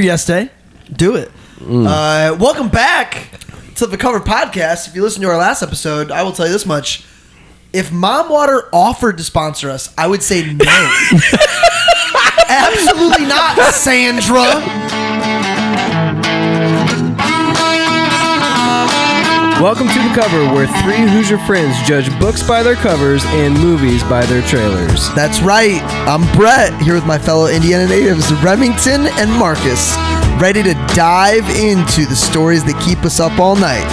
Yesterday. Do it. Welcome back to the Cover Podcast. If you listen to our last episode, I will tell you this much. If Mom Water offered to sponsor us, I would say no. Absolutely not, Sandra. Welcome to The Cover, where three Hoosier friends judge books by their covers and movies by their trailers. That's right. I'm Brett, here with my fellow Indiana natives, Remington and Marcus, ready to dive into the stories that keep us up all night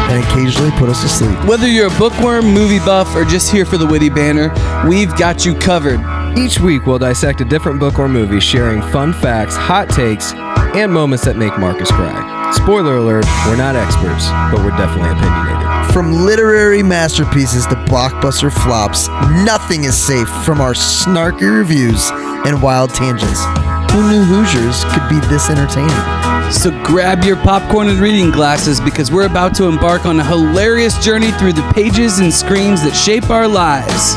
and occasionally put us to sleep. Whether you're a bookworm, movie buff, or just here for the witty banter, we've got you covered. Each week, we'll dissect a different book or movie, sharing fun facts, hot takes, and moments that make Marcus cry. Spoiler alert, we're not experts, but we're definitely opinionated. From literary masterpieces to blockbuster flops, nothing is safe from our snarky reviews and wild tangents. Who knew Hoosiers could be this entertaining? So grab your popcorn and reading glasses because we're about to embark on a hilarious journey through the pages and screens that shape our lives.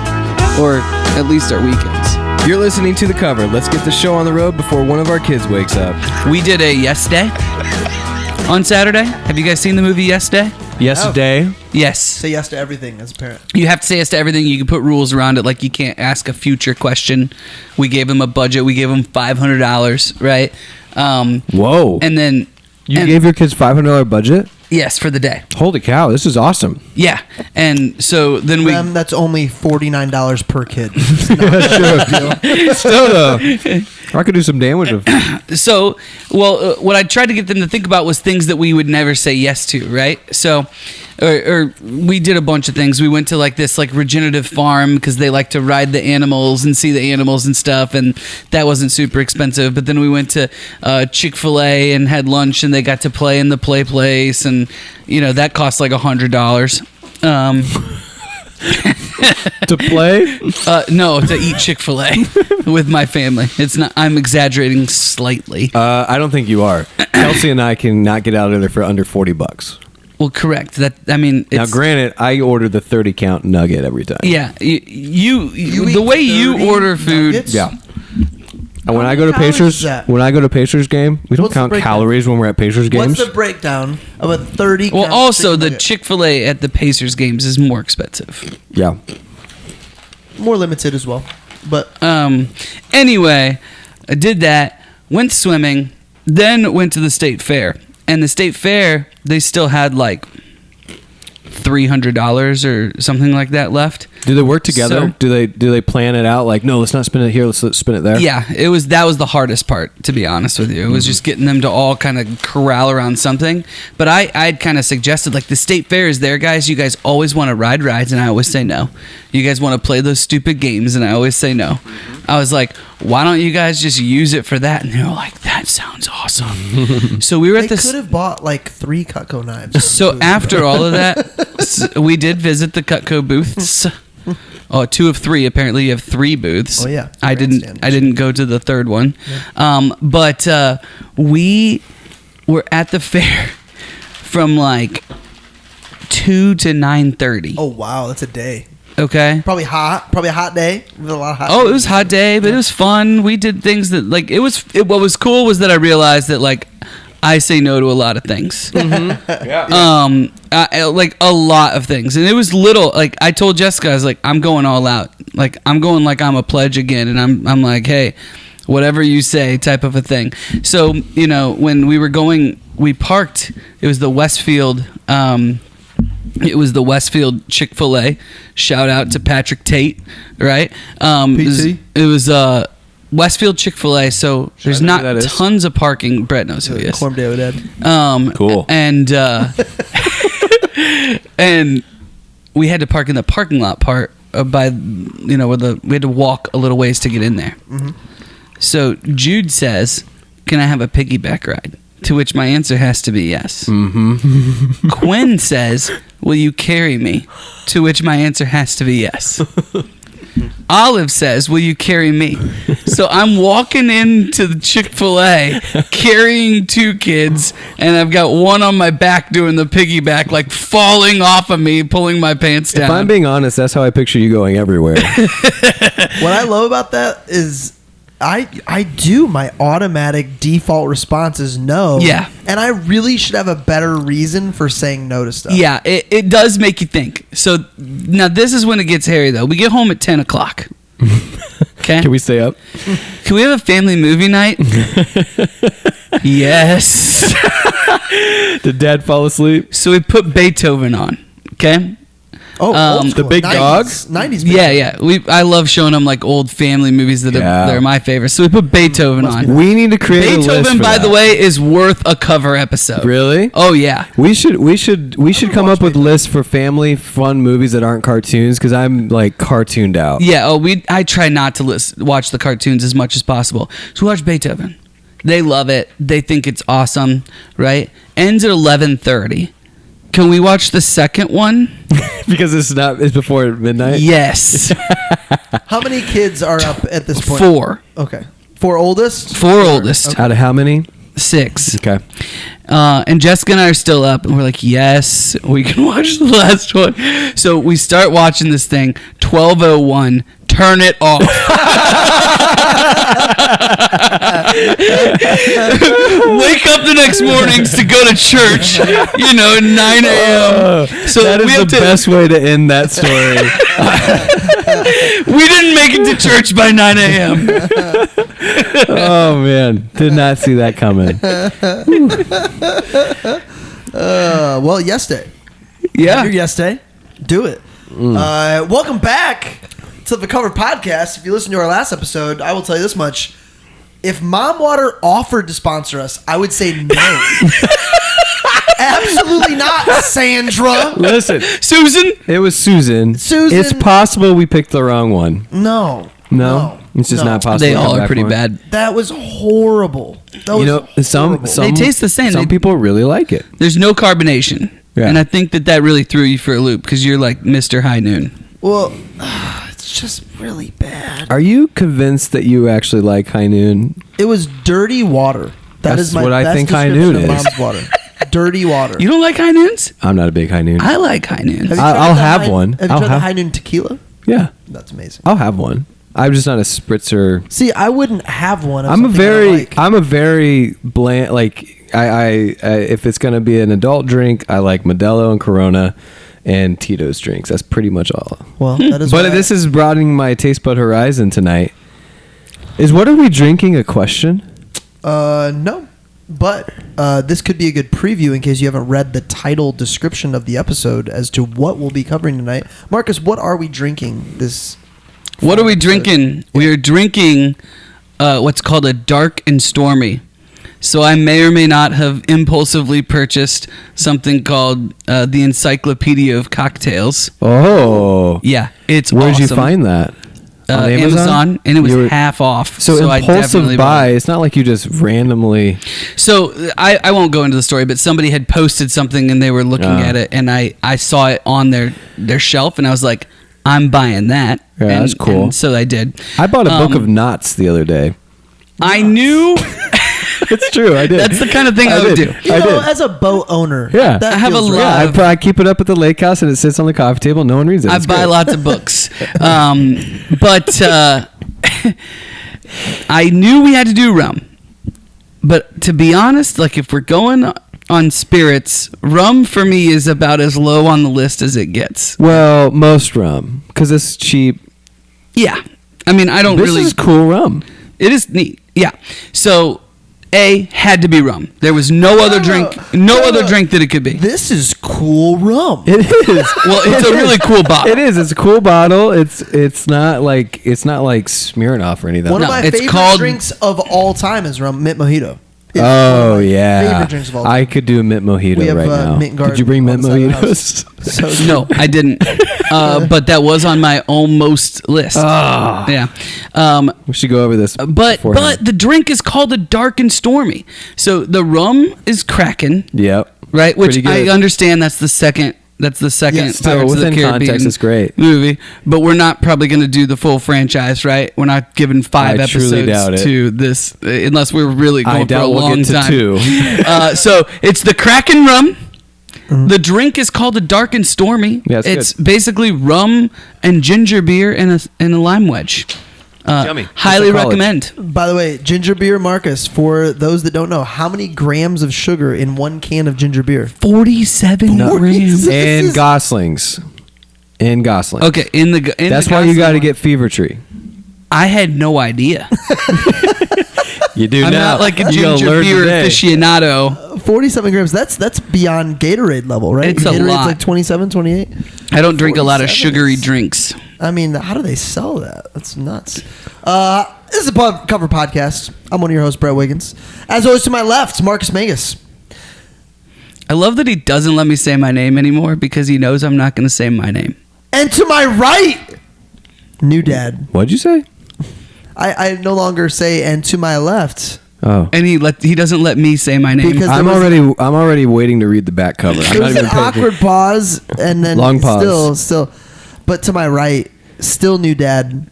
Or at least our weekends. You're listening to The Cover. Let's get the show on the road before one of our kids wakes up. We did a Yes Day on Saturday. Have you guys seen the movie Yes Day? Yesterday? Yes. Say yes to everything as a parent. You have to say yes to everything. You can put rules around it, like you can't ask a future question. We gave them a budget. We gave them $500, right? Whoa. And then... You gave your kids $500 budget? Yes, for the day. Holy cow, this is awesome. Yeah. And so then we... That's only $49 per kid. Still though, I could do some damage with. So, what I tried to get them to think about was things that we would never say yes to, right? So, or we did a bunch of things. We went to this regenerative farm because they like to ride the animals and see the animals and stuff, and that wasn't super expensive. But then we went to Chick-fil-A and had lunch, and they got to play in the play place, and that cost like $100. To play? No, to eat Chick-fil-A with my family. It's not. I'm exaggerating slightly. I don't think you are. Kelsey and I cannot get out of there for under $40. Well, correct. Now, granted, I order the 30 count nugget every time. Yeah, you the way you order food. Nuggets? Yeah. And when I go to Pacers game, we don't What's count calories when we're at Pacers games. What's the breakdown of a 30 Well, count also chicken the nugget? Chick-fil-A at the Pacers games is more expensive. Yeah. More limited as well. But Anyway, I did that. Went swimming. Then went to the state fair. And the state fair, they still had like $300 or something like that left. Do they work together? Do they plan it out? Like, no, let's not spin it here. Let's spin it there. Yeah, that was the hardest part, to be honest with you. It was just getting them to all kind of corral around something. But I'd kind of suggested, the state fair is there, guys. You guys always want to ride rides, and I always say no. You guys want to play those stupid games, and I always say no. I was like, why don't you guys just use it for that? And they were like, that sounds awesome. So we were at this. They could have bought 3 Cutco knives. So after all of that, we did visit the Cutco booths. Oh, 2 of 3. Apparently, you have 3 booths. Oh yeah, I didn't go to the third one. Yeah. But we were at the fair from 2 to 9:30. Oh wow, that's a day. Okay. Probably a hot day with a lot of hot. Oh, it was a hot day, but it was fun. We did things that what was cool was that I realized that I say no to a lot of things. Mm-hmm. Yeah. A lot of things. And it was little, I told Jessica, I was like, I'm going all out. I'm going I'm a pledge again. And I'm like, hey, whatever you say type of a thing. So, when we were going, we parked, it was the Westfield, Chick-fil-A. Shout out to Patrick Tate, right? PT? It was Westfield Chick-fil-A, so there's not tons of parking. Brett knows who he is. Corn David Ed. Cool. And and we had to park in the parking lot part by we had to walk a little ways to get in there. Mm-hmm. So Jude says, "Can I have a piggyback ride?" To which my answer has to be yes. Mm-hmm. Quinn says, "Will you carry me?" To which my answer has to be yes. Olive says, "Will you carry me?" So I'm walking into the Chick-fil-A carrying 2 kids, and I've got one on my back doing the piggyback, falling off of me, pulling my pants down. If I'm being honest, that's how I picture you going everywhere. What I love about that is I do. My automatic default response is no. Yeah. And I really should have a better reason for saying no to stuff. Yeah, it does make you think. So now this is when it gets hairy, though. We get home at 10 o'clock. Okay? Can we stay up? Can we have a family movie night? Yes. Did Dad fall asleep? So we put Beethoven on. Okay? Oh, old the school. big 90s, dog? 90s. Yeah. I love showing them like old family movies that are my favorites. So we put Beethoven on. We need to create a list Beethoven, for by that. the way, is worth a cover episode. Really? Oh yeah. We should come up with lists for family fun movies that aren't cartoons because I'm like cartooned out. Yeah. Oh, I try not to watch the cartoons as much as possible. So we watch Beethoven. They love it. They think it's awesome. Right? Ends at 11:30. Can we watch the second one? Because it's before midnight. Yes. How many kids are up at this point? 4. Okay. 4 oldest? 4 oldest. Out of how many? 6. Okay. And Jessica and I are still up, and we're like, yes, we can watch the last one. So we start watching this thing, 12:01, turn it off. Wake up the next mornings to go to church, 9 a.m. So that is the best way to end that story. We didn't make it to church by 9 a.m. Oh, man. Did not see that coming. Well, yes day. Yeah. Your yes day. Do it. Welcome back to the Cover Podcast. If you listen to our last episode, I will tell you this much. If Mom Water offered to sponsor us, I would say no. Absolutely not, Sandra. Listen. Susan? It was Susan. It's possible we picked the wrong one. No. It's just not possible. They to come all are back pretty for it. bad. That was horrible. Some They taste the same. Some people really like it. There's no carbonation. Yeah. And I think that really threw you for a loop because you're like Mr. High Noon. Well, it's just really bad. Are you convinced that you actually like High Noon? It was dirty water. That's my what I best think High description Noon of is. Mom's water. Dirty water. You don't like High Noons? I'm not a big High Noon. I like High Noons. Have you I'll tried the have High- one. Have you I'll tried the have- High Noon tequila? Yeah, That's amazing. I'll have one. I'm just not a spritzer. See, I wouldn't have one. Of I'm a something I like. very bland. Like I if it's gonna be an adult drink, I like Modelo and Corona and Tito's drinks. That's pretty much all. Well, that is. But why this is broadening my taste bud horizon tonight. Is what are we drinking a question? No, but this could be a good preview in case you haven't read the title description of the episode as to what we'll be covering tonight. Marcus, what are we drinking this? What are we drinking? We are drinking what's called a dark and stormy. So I may or may not have impulsively purchased something called the Encyclopedia of Cocktails. Oh, Yeah, it's where'd awesome. you find that? On Amazon, and it was You were- half off. So I impulsive definitely bought buy. it. It's not like you just randomly. So I won't go into the story, but somebody had posted something and they were looking at it, and I saw it on their shelf, and I was like, I'm buying that. Yeah, and, that's cool. And so I did. I bought a book of knots the other day. I knew It's true. I did. that's the kind of thing I would do. You know, as a boat owner, Yeah. that I have feels a right. lot Yeah, I keep it up at the lake house and it sits on the coffee table. No one reads it. I It's buy great. lots of books. But I knew we had to do rum. But to be honest, like if we're going on spirits, rum for me is about as low on the list as it gets. Well, most rum because it's cheap. Yeah. I mean, I don't This really... is cool rum. It is neat. Yeah. So, had to be rum. There was no other drink that it could be. This is cool rum. It is. Well, it's a really cool bottle. It is. It's a cool bottle. It's not like Smirnoff or anything. One of No, my it's favorite called- drinks of all time is rum mint mojito. It's one Oh of my yeah, favorite drinks of all time. I could do a mint mojito We have, right now. mint Could you bring mint garden on the mojitos? So No, I didn't. But that was on my almost list. Ah. Yeah. We should go over this. But beforehand. the drink is called a dark and stormy. So the rum is Kraken, Yep. right? Which Pretty I good. understand that's the second Yeah, still, Pirates of the within Caribbean context, it's great. movie. But we're not probably going to do the full franchise, right? We're not giving 5 I truly doubt episodes it. to this unless we're really I going for a doubt we'll long get to time. 2. So it's the Kraken rum. The drink is called a dark and stormy. Yeah, it's it's good. basically rum and ginger beer and a lime wedge. Yummy. Highly College. recommend. By the way, ginger beer, Marcus, for those that don't know, how many grams of sugar in one can of ginger beer? 47 grams. And Goslings. In Gosling. Okay, That's why you got to get Fever Tree. I had no idea. You do I'm now. not like a You gotta ginger learn beer today. aficionado. 47 grams. That's beyond Gatorade level, right? It's a Gatorade's lot. like 27, 28. I don't drink a lot of 47 sugary is- drinks. I mean, how do they sell that? That's nuts. This is a cover podcast. I'm one of your hosts, Brett Wiggins. As always, to my left, Marcus Mangus. I love that he doesn't let me say my name anymore because he knows I'm not going to say my name. And to my right, new dad. What'd you say? I no longer say and to my left. Oh. And he doesn't let me say my name. Because I'm there was- already waiting to read the back cover. I'm There not was even an paying awkward pause and then Long pause. Still. But to my right, still new dad,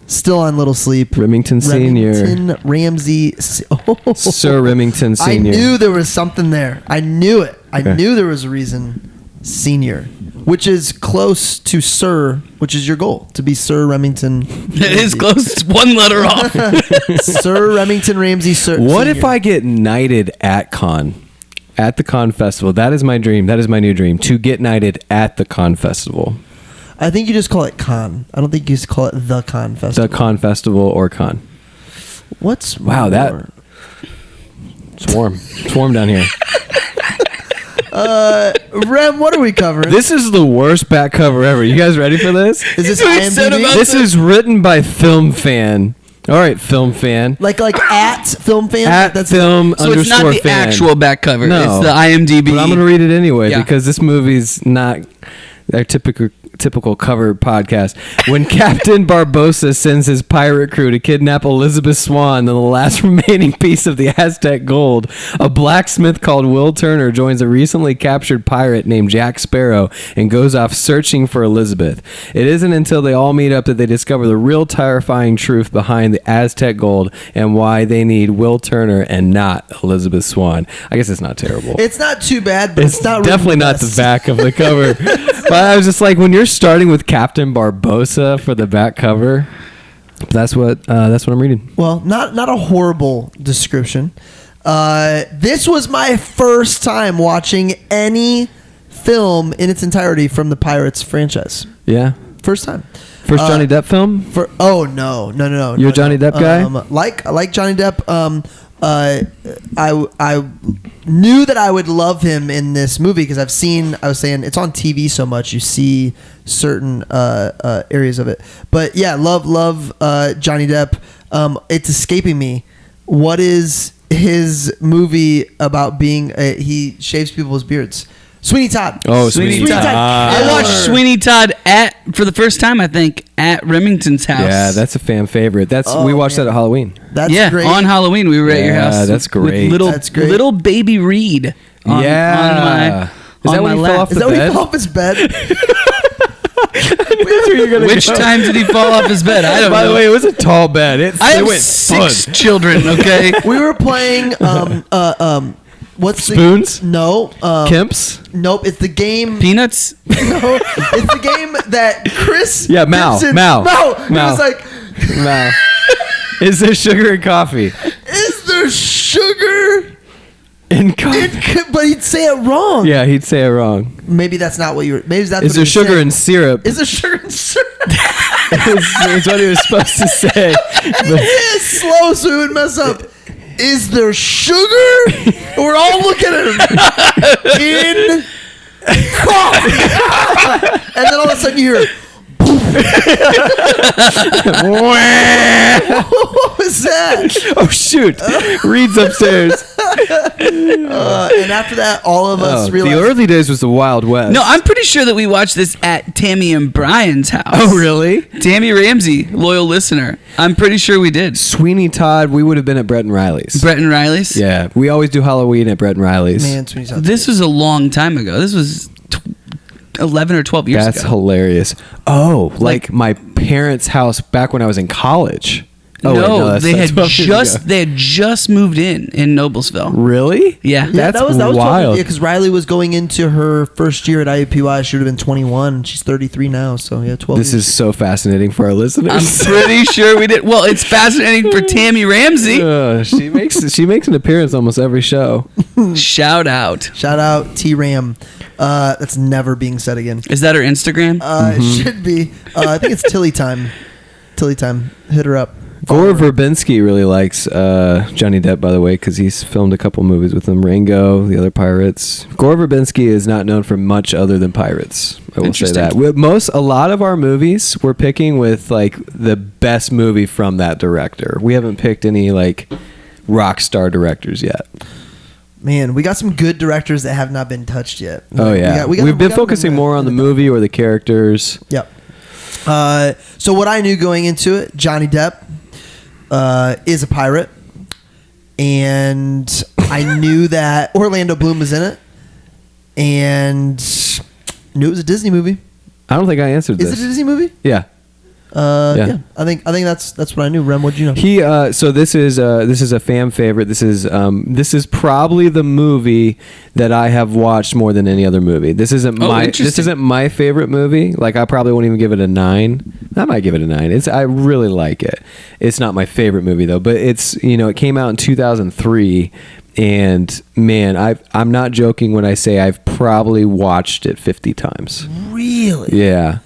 still on little sleep. Remington Senior. Remington Ramsey. Oh. Sir Remington I Senior. knew there was something there. I knew it. I knew there was a reason. Senior, which is close to Sir, which is your goal to be Sir Remington. It is close. It's one letter off. Sir Remington Ramsey. Sir. What Senior. if I get knighted at the con festival? That is my dream. That is my new dream, to get knighted at the con festival. I think you just call it con. I don't think you just call it the con festival. The con festival or con. What's Wow, more? that- It's warm. It's warm down here. Rem, what are we covering? This is the worst back cover ever. You guys ready for this? Is this We said IMDb? about This is written by Film Fan. All right, Film Fan. like at film fan. At That's film So it's not underscore the fan. actual back cover. No. It's the IMDb. But I'm going to read it anyway Yeah. because this movie's not their typical cover podcast. When Captain Barbossa sends his pirate crew to kidnap Elizabeth Swann, the last remaining piece of the Aztec gold, a blacksmith called Will Turner joins a recently captured pirate named Jack Sparrow and goes off searching for Elizabeth. It isn't until they all meet up that they discover the real terrifying truth behind the Aztec gold and why they need Will Turner and not Elizabeth Swann. I guess it's not terrible. It's not too bad, but it's, not really definitely not best. the back of the cover. But I was just like, when you're starting with Captain Barbossa for the back cover, that's what I'm reading. Well, not a horrible description. This was my first time watching any film in its entirety from the Pirates franchise. Yeah, First time. first Johnny Depp film. No. You're a Johnny Depp guy? Like Johnny Depp. I knew that I would love him in this movie because I was saying it's on TV so much you see certain areas of it. But yeah, love Johnny Depp. It's escaping me. What is his movie about being? He shaves people's beards. Sweeney Todd. Oh, Sweeney Sweeney Todd. Todd. I watched Sweeney Todd for the first time, I think, at Remington's house. Yeah, that's a fan favorite. We watched that at Halloween. That's great. on Halloween we were at your Yeah, house. that's great. With That's great. little baby Reed. On, Yeah. Is on that when my he fell lap. off Is the that when he bed? fell off his bed? Which time did he fall off his bed? I don't By know. the way, it was a tall bed. I it have went 6 fun. children. Okay. We were playing what's Spoons? No. Kemps? Nope, it's the game. Peanuts. No, it's the game that Chris. Yeah, Mao. Gibson- Mao. No, he Mao. was like, No. Is there sugar in coffee? "Is there sugar?" In coffee? But he'd say it wrong. Yeah, he'd say it wrong. Maybe that's not what you were. Maybe that's. Is what there he sugar said. in syrup? Is there sugar in syrup? It's what he was supposed to say. But It's slow, so we would mess up. Is there sugar? And we're all looking at him in coffee, and then all of a sudden you hear. What was that? oh shoot! Reed's upstairs. And after that, all of us The realized. early days was the Wild West. No, I'm pretty sure that we watched this at Tammy and Brian's house. Oh really? Tammy Ramsey, loyal listener. I'm pretty sure we did. Sweeney Todd. We would have been at Brett and Riley's. Brett and Riley's. Yeah, we always do Halloween at Brett and Riley's. Man, Sweeney Todd. This was a long time ago. This was 11 or 12 years That's ago. hilarious. Oh, like my parents' house back when I was in college. Oh, no, wait, they that's had 12 years ago. they had just moved in Noblesville. Really? Yeah. That's that was wild. because Riley was going into her first year at IUPUI. She would have been 21. She's 33 now, so yeah, 12 This years. is so fascinating for our listeners. I'm pretty sure we did. Well, it's fascinating for Tammy Ramsey. She makes an appearance almost every show. Shout out. Shout out T-Ram. That's never being said again. Is that her Instagram? It should be. I think it's Tilly time. Tilly time. Hit her up. Gore Verbinski really likes Johnny Depp, by the way, because he's filmed a couple movies with him. Rango, The Other Pirates. Gore Verbinski is not known for much other than pirates. I will say that. A lot of our movies we're picking with like the best movie from that director. We haven't picked any like rock star directors yet. Man, we got some good directors that have not been touched yet. Oh yeah, we've been focusing more on the movie or the characters. Yep. So what I knew going into it, Johnny Depp is a pirate, and I knew that Orlando Bloom was in it, and knew it was a Disney movie. I don't think I answered this. Is it a Disney movie? Yeah. Yeah. I think that's what I knew. Rem, what'd you know? He so this is a fan favorite. This is probably the movie that I have watched more than any other movie. This isn't my favorite movie. Like I probably won't even give it a 9. I might give it a 9. I really like it. It's not my favorite movie though, but it's it came out in 2003. And man, I'm not joking when I say I've probably watched it 50 times. Really? Yeah.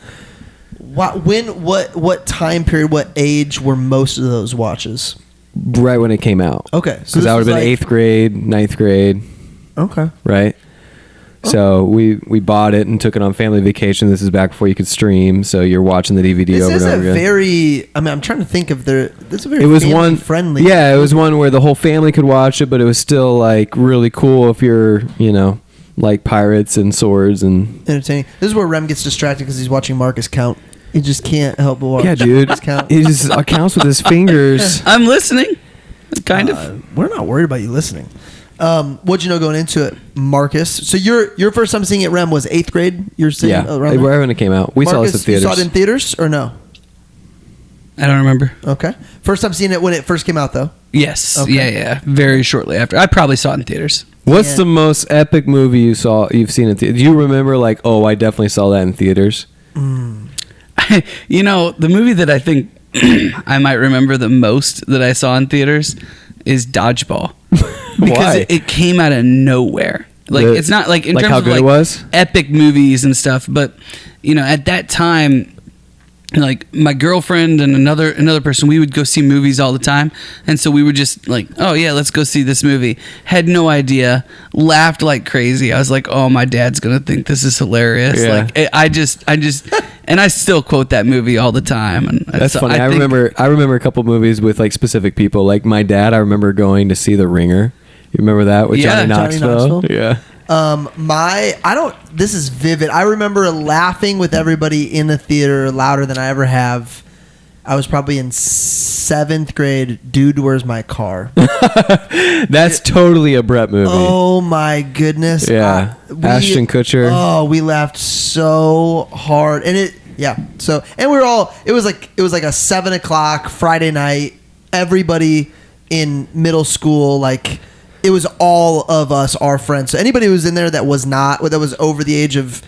What time period, what age were most of those watches? Right when it came out. Okay. Because I would have been 8th grade, 9th grade. Okay. Right? So we bought it and took it on family vacation. This is back before you could stream, so you're watching the DVD over and over again. I'm trying to think of this is a very family friendly. Yeah, it was one where the whole family could watch it, but it was still like really cool if you're, like pirates and swords and entertaining. This is where Rem gets distracted because he's watching Marcus count. He just can't help but watch. Yeah, dude. Count. He just counts with his fingers. I'm listening. Kind of. We're not worried about you listening. What'd you know going into it, Marcus? So your first time seeing it, Rem, was 8th grade. You're saying right when it came out. We saw this at theaters. You saw it in theaters or no? I don't remember. Okay. First time seeing it when it first came out, though. Yes. Okay. Yeah. Very shortly after. I probably saw it in theaters. What's the most epic movie you've seen in theaters? Do you remember like, oh, I definitely saw that in theaters? The movie that I think I might remember the most that I saw in theaters is Dodgeball. Because it came out of nowhere. Like it's not like in terms how of good like it was? Epic movies and stuff, but at that time, like my girlfriend and another person, we would go see movies all the time, and so we were just like, oh yeah, let's go see this movie. Had no idea, laughed like crazy. I was like, oh, my dad's gonna think this is hilarious. Yeah. Like I just and I still quote that movie all the time. And that's funny. I remember a couple movies with like specific people. Like my dad, I remember going to see The Ringer. You remember that with Johnny Knoxville? Yeah. This is vivid. I remember laughing with everybody in the theater louder than I ever have. I was probably in 7th grade. Dude, Where's My Car? That's totally a Brett movie. Oh my goodness. Yeah. Ashton Kutcher. Oh, we laughed so hard. And it was like a 7:00 Friday night. Everybody in middle school, like, it was all of us, our friends. So anybody who was in there that was over the age of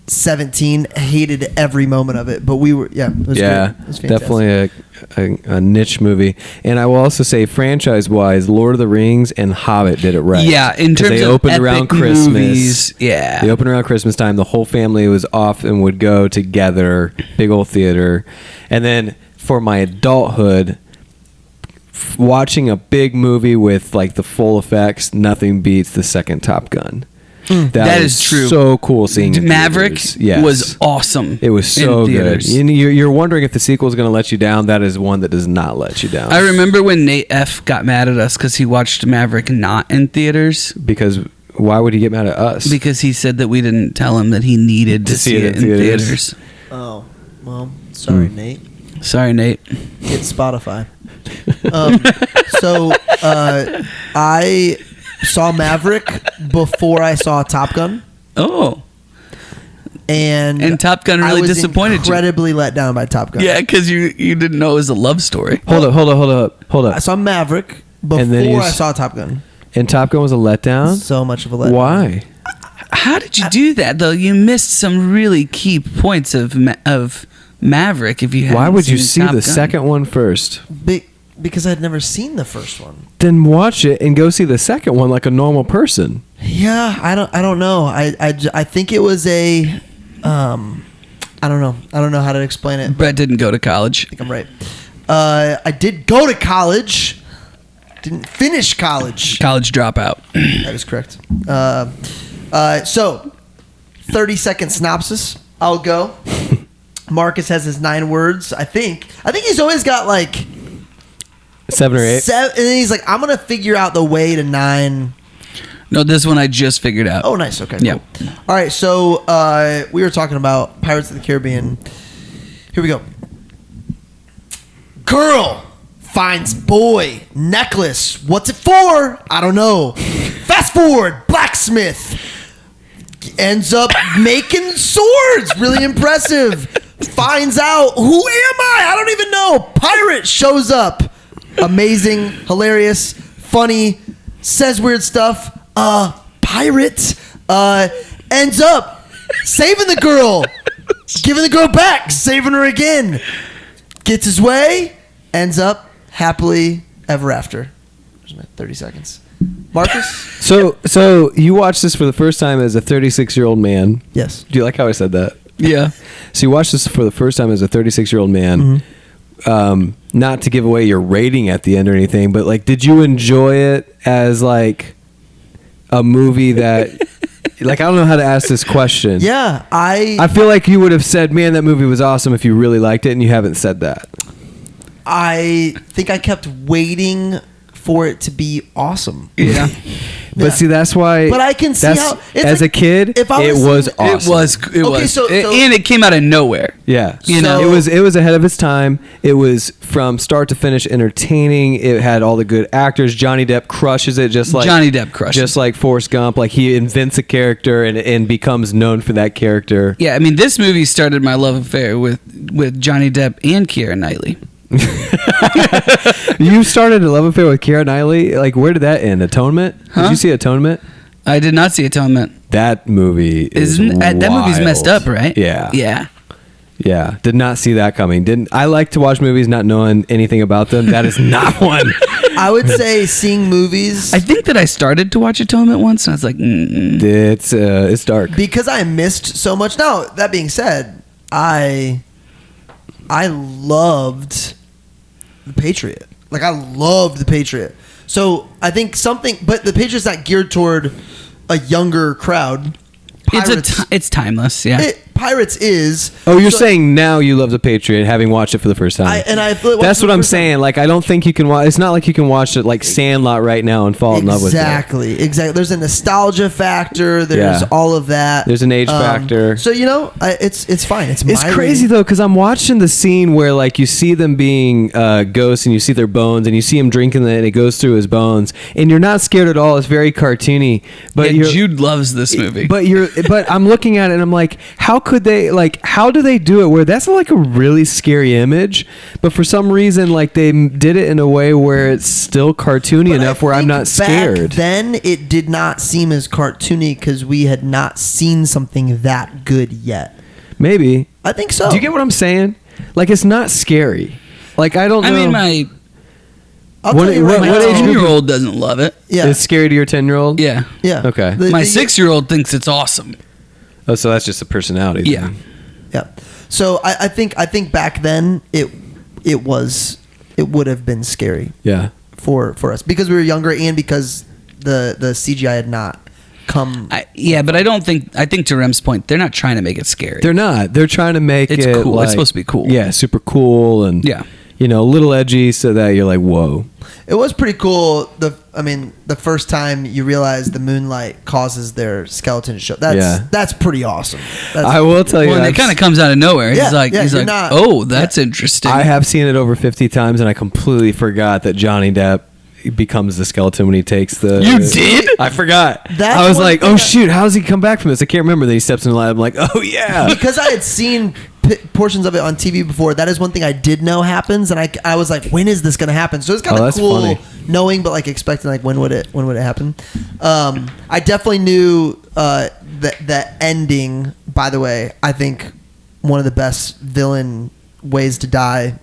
17 hated every moment of it. But we were, it was great. It was definitely a niche movie. And I will also say, franchise-wise, Lord of the Rings and Hobbit did it right. Yeah, in terms they of opened epic around Christmas. movies, yeah. They opened around Christmas time. The whole family was off and would go together, big old theater. And then for my adulthood, watching a big movie with like the full effects, nothing beats the second Top Gun. That is true. So cool seeing it. Maverick was awesome. It was so good. You're wondering if the sequel is going to let you down. That is one that does not let you down. I remember when Nate F got mad at us because he watched Maverick not in theaters. Because why would he get mad at us? Because he said that we didn't tell him that he needed to see it in theaters. Oh, well, sorry, Nate. Sorry, Nate. Get Spotify. I saw Maverick before I saw Top Gun. Oh. And Top Gun really I was disappointed incredibly let down by Top Gun. Yeah, because you didn't know it was a love story. Hold up. I saw Maverick before I saw Top Gun. And Top Gun was a letdown? So much of a letdown. Why? How did you do that though? You missed some really key points of Maverick. If you Why would you seen see Top the Gun. second one first? Because I'd never seen the first one. Then watch it and go see the second one like a normal person. Yeah, I don't know. I think it was a I don't know. I don't know how to explain it. Brett didn't go to college. I think I'm right. I did go to college. Didn't finish college. College dropout. That is correct. So 30-second synopsis. I'll go. Marcus has his 9 words. I think he's always got like 7 or 8. 7, and then he's like, I'm gonna figure out the way to 9. No, this one I just figured out. Oh, nice. Okay. Yeah. Cool. All right. So we were talking about Pirates of the Caribbean. Here we go. Girl finds boy necklace. What's it for? I don't know. Fast forward. Blacksmith ends up making swords. Really impressive. Finds out, who am I? I don't even know. Pirate shows up. Amazing, hilarious, funny, says weird stuff. Pirate ends up saving the girl, giving the girl back, saving her again. Gets his way, ends up happily ever after. There's my 30 seconds. Marcus? So you watched this for the first time as a 36-year-old man. Yes. Do you like how I said that? Yeah. So you watched this for the first time as a 36-year-old man. Mm-hmm. Not to give away your rating at the end or anything, but like, did you enjoy it as like a movie that, like, I don't know how to ask this question. Yeah, I feel like you would have said, man, that movie was awesome if you really liked it, and you haven't said that. I think I kept waiting for it to be awesome. Yeah. But see, that's why. But I can see how it's as like, a kid, if I it was seeing- awesome. It was. So- And it came out of nowhere. Yeah, You know? it was ahead of its time. It was from start to finish entertaining. It had all the good actors. Johnny Depp crushes it, just like Forrest Gump. Like, he invents a character and becomes known for that character. Yeah, I mean, this movie started my love affair with Johnny Depp and Keira Knightley. You started a love affair with Keira Knightley. Like, where did that end? Atonement? Huh? Did you see Atonement? I did not see Atonement. That movie is that movie's messed wild. up, right? Yeah. Yeah. Did not see that coming. I like to watch movies not knowing anything about them. That is not one. I would say seeing movies I think that I started to watch Atonement once, and I was like, It's dark. because I missed so much. Now, that being said, I loved The Patriot. Like, I loved The Patriot. So I think but The Patriot's not geared toward a younger crowd. it's timeless. Yeah. Pirates is. Oh, you're so- saying now you love The Patriot, having watched it for the first time. That's That's what I'm saying. Like, I don't think you can watch. It's not like you can watch it like Sandlot right now and fall in love with it. Exactly. There's a nostalgia factor. There's Yeah. all of that. There's an age factor. So it's fine. It's It's my crazy rating. though, because I'm watching the scene where like you see them being ghosts and you see their bones and you see him drinking it and it goes through his bones and you're not scared at all. It's very cartoony. But Yeah, Jude loves this movie. But I'm looking at it and I'm like, how do they do it where that's like a really scary image, but for some reason like they did it in a way where it's still cartoony But enough I where I'm think not back scared. Then it did not seem as cartoony because we had not seen something that good yet. Maybe. I think so. Do you get what I'm saying? Like, it's not scary. Like, I don't know. I mean, my I'll what- tell you what- right what now. age group- 10-year-old doesn't love it. Yeah. It's scary to your 10-year-old? Yeah. Yeah. Okay. My 6-year-old thinks it's awesome. Oh, so that's just a personality. Yeah. thing. Yeah. So I think back then it would have been scary Yeah. for us because we were younger and because the CGI had not come. But I think to Rem's point, they're not trying to make it scary. They're not. They're trying to make It's it cool. like- It's supposed to be cool. Yeah, super cool and Yeah. a little edgy so that you're like, whoa. It was pretty cool. The first time you realize the moonlight causes their skeleton to show. That's pretty awesome. I will tell you. Well, and it I've kind of comes out of nowhere. Yeah, He's like, you're not- oh, that's interesting. I have seen it over 50 times and I completely forgot that Johnny Depp becomes the skeleton when he takes the. You did? I forgot. That's I was one like, thing oh shoot, how does he come back from this? I can't remember. Then he steps in the lab. I'm like, oh yeah. Because I had seen portions of it on TV before. That is one thing I did know happens, and I was like, when is this going to happen? So it's kind of that's cool funny. knowing, but like expecting like when would it happen? I definitely knew that ending. By the way, I think one of the best villain ways to die.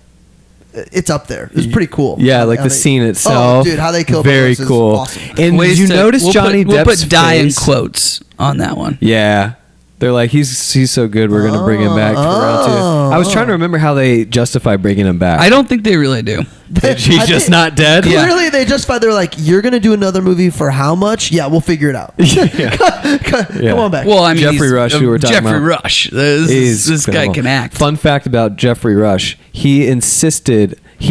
It's up there. It was pretty cool. Yeah, like How the they- scene itself. Oh, dude, how they kill very Barbosa is cool. awesome. And Ways did you to- notice Johnny we'll Depp's put die in face? quotes on that one. Yeah. They're like, he's so good, we're going to bring him back for round 2. I was trying to remember how they justify bringing him back. I don't think they really do. He's I just think- not dead? Clearly, they justified. They're like, "You're gonna do another movie for how much? Yeah, we'll figure it out. Come on back." Well, I mean, Jeffrey Rush, who we're talking Jeffrey about. Rush. This guy phenomenal. can act. Fun fact about Jeffrey Rush: he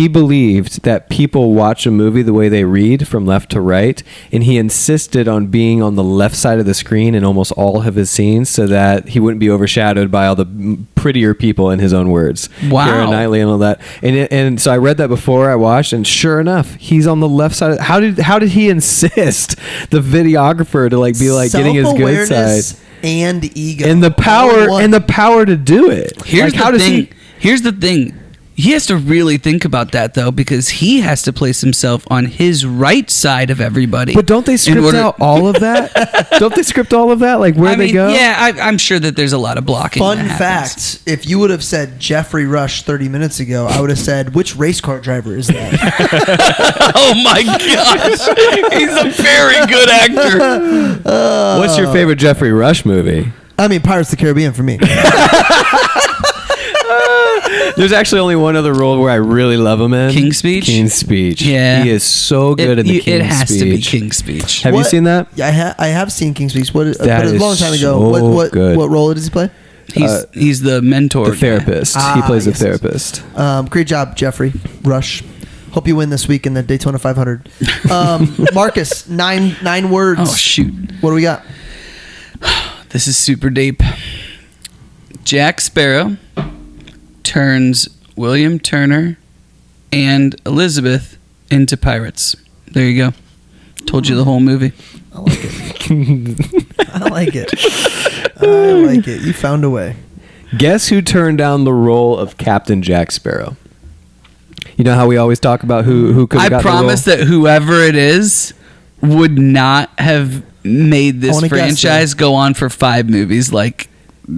believed that people watch a movie the way they read, from left to right, and he insisted on being on the left side of the screen in almost all of his scenes, so that he wouldn't be overshadowed by all the prettier people, in his own words. Wow. Keira Knightley and all that. And so I read that before I watched, and sure enough, he's on the left side. How did he insist the videographer to like be like getting his good side? Self-awareness and ego, And the power All in and one. the power to do it. Here's Like, how the does thing. he? Here's the thing. He has to really think about that though, because he has to place himself on his right side of everybody. But don't they in script order- out all of that? Don't they script all of that? Like where I they mean, go? yeah, I'm sure that there's a lot of blocking. Fun that happens. fact: if you would have said Jeffrey Rush 30 minutes ago, I would have said, "Which race car driver is that?" Oh my gosh, he's a very good actor. What's your favorite Jeffrey Rush movie? I mean, Pirates of the Caribbean for me. There's actually only one other role where I really love him in. King's Speech? King's Speech. Yeah. He is so good in the King's It has Speech. to be King's Speech. Have you What- seen that? Yeah, I have seen King's Speech. But That a is long time ago. so What good. role does he play? He's the mentor. The guy. therapist. He Ah, plays yes, the yes. therapist. Great job, Jeffrey Rush. Hope you win this week in the Daytona 500. Marcus, nine words. Oh shoot, What do we got? this is super deep. Jack Sparrow turns William Turner and Elizabeth into pirates. There you go. Told you the whole movie. I like it. I like it. I like it. You found a way. Guess who turned down the role of Captain Jack Sparrow? You know how we always talk about who could have I got promise the role? that whoever it is would not have made I this wanna guess, franchise go on for 5 movies like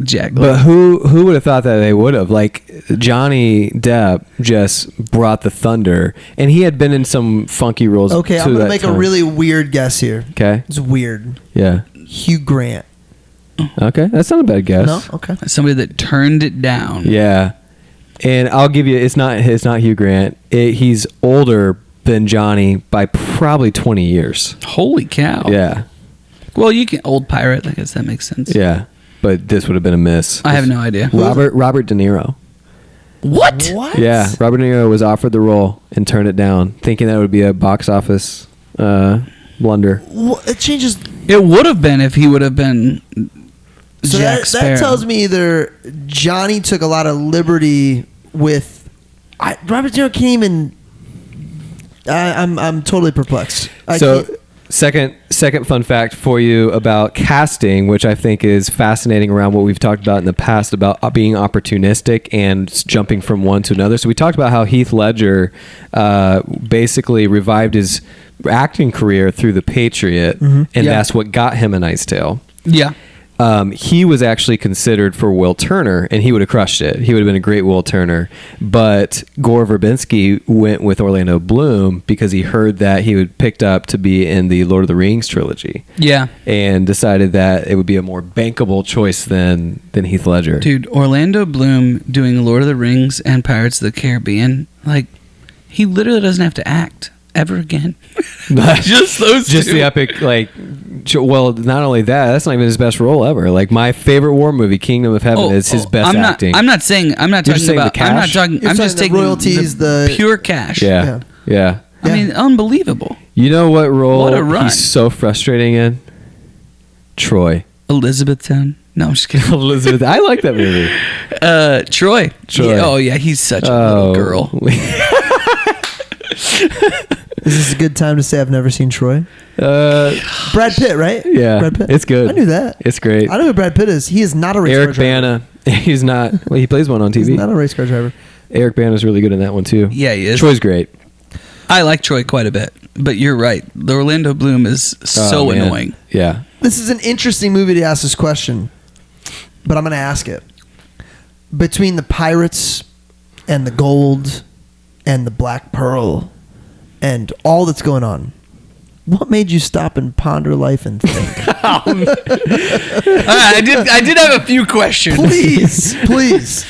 Jack. But who would have thought that they would have? Like, Johnny Depp just brought the thunder, and he had been in some funky roles. Okay, I'm to going to that make time. a really weird guess here. Okay. It's weird. Yeah. Hugh Grant. Okay, that's not a bad guess. No? Okay. Somebody that turned it down. Yeah, and I'll give you. It's not Hugh Grant. He's older than Johnny by probably 20 years. Holy cow. Yeah, Well, you can old pirate. I guess that makes sense. yeah. But this would have been a miss. I have no idea. Robert De Niro. What? What? Yeah, Robert De Niro was offered the role and turned it down, thinking that would be a box office blunder. It changes. It would have been if he would have been So Jack Sparrow. that tells me either Johnny took a lot of liberty with. Robert De Niro can't even. I'm totally perplexed. I So, can't- second fun fact for you about casting, which I think is fascinating around what we've talked about in the past about being opportunistic and jumping from one to another. So we talked about how Heath Ledger basically revived his acting career through The Patriot, and Yeah. that's what got him A Knight's Tale. Yeah. He was actually considered for Will Turner, and he would have crushed it. He would have been a great Will Turner. But Gore Verbinski went with Orlando Bloom because he heard that he would picked up to be in the Lord of the Rings trilogy, Yeah. and decided that it would be a more bankable choice than Heath Ledger. Dude, Orlando Bloom doing Lord of the Rings and Pirates of the Caribbean, like, he literally doesn't have to act ever again. Just those Just two. the epic, like, well, not only that, that's not even his best role ever. Like, my favorite war movie, Kingdom of Heaven, is his best I'm not, acting. I'm not talking You're just saying about. the I'm not cash? talking. You're I'm saying just the taking royalties, the- pure cash. yeah. Yeah. I mean, unbelievable. You know what role What a run. he's so frustrating in? Troy. Elizabethtown. No, I'm just kidding. Elizabeth. I like that movie. Troy. Troy. Yeah, oh yeah, he's such a little girl. Is this a good time to say I've never seen Troy? Brad Pitt, right? Yeah, Brad Pitt. it's good. I knew that. It's great. I know who Brad Pitt is. He is not a race Eric car driver. Bana. He's not. Well, he plays one on TV. He's not a race car driver. Eric Bana's really good in that one too. Yeah, he is. Troy's great. I like Troy quite a bit, but you're right. The Orlando Bloom is so Man. annoying. Yeah. This is an interesting movie to ask this question, but I'm going to ask it. Between the pirates and the gold and the Black Pearl and all that's going on, what made you stop and ponder life and think? I did have a few questions. Please.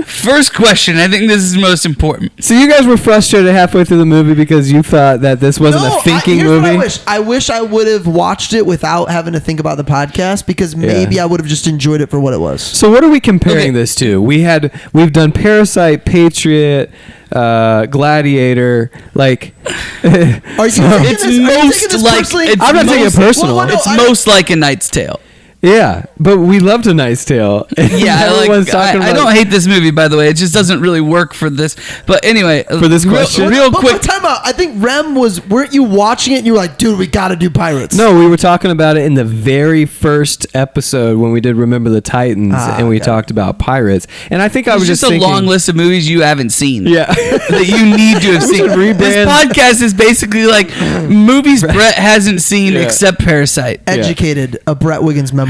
First question. I think this is most important. So you guys were frustrated halfway through the movie because you thought that this wasn't a thinking here's movie? What I wish I would have watched it without having to think about the podcast because maybe I would have just enjoyed it for what it was. So what are we comparing Okay. this to? We've done Parasite, Patriot, Gladiator, like Are you It's most like it's I'm not taking it most- personal. Well, no, It's I- most like A Knight's Tale. yeah, but we loved A Knight's Tale. Yeah, Everyone's I talking about don't hate this movie, by the way. It just doesn't really work for this. But anyway, For this question? real But quick. time out. I think Rem weren't you watching it and you were like, dude, we got to do Pirates. No, we were talking about it in the very first episode when we did Remember the Titans, and we talked about pirates. And I think I It's was just just a thinking, long list of movies you haven't seen. Yeah. That you need to have seen. rebrand. This podcast is basically like movies Brett hasn't seen Yeah. except Parasite. Educated, a Brett Wiggins memoir.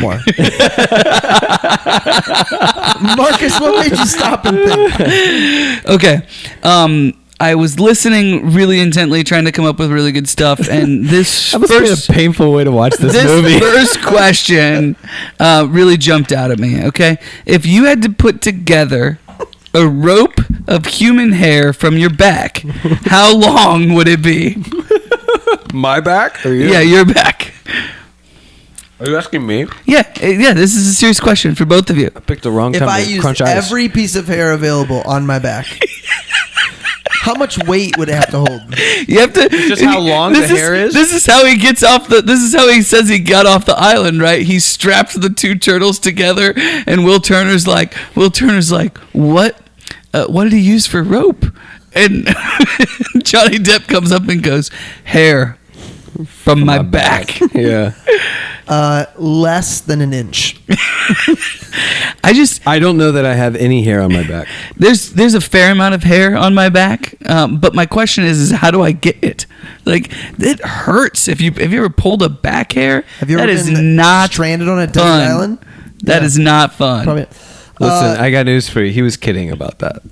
Marcus, what made you stop and think? Okay. I was listening really intently, trying to come up with really good stuff, and this that must have been a painful way to watch this movie. first question really jumped out at me. Okay, if you had to put together a rope of human hair from your back, how long would it be? My back? Or Yeah, your back. Are you asking me? Yeah. This is a serious question for both of you. I picked the wrong If time I to used crunch ice. every piece of hair available on my back, how much weight would it have to hold? You have to. Just how long this the hair is? This is how he gets off the. This is how he says he got off the island. Right? He strapped the two turtles together, and Will Turner's like, what? What did he use for rope? And Johnny Depp comes up and goes, hair from my back. Yeah. Less than an inch. I don't know that I have any hair on my back. there's a fair amount of hair on my back, but my question is how do I get it? Like it hurts. Have you ever pulled a back hair? Have you ever That is been not stranded on a desert fun. island? That is not fun. Probably. Listen, I got news for you. He was kidding about that.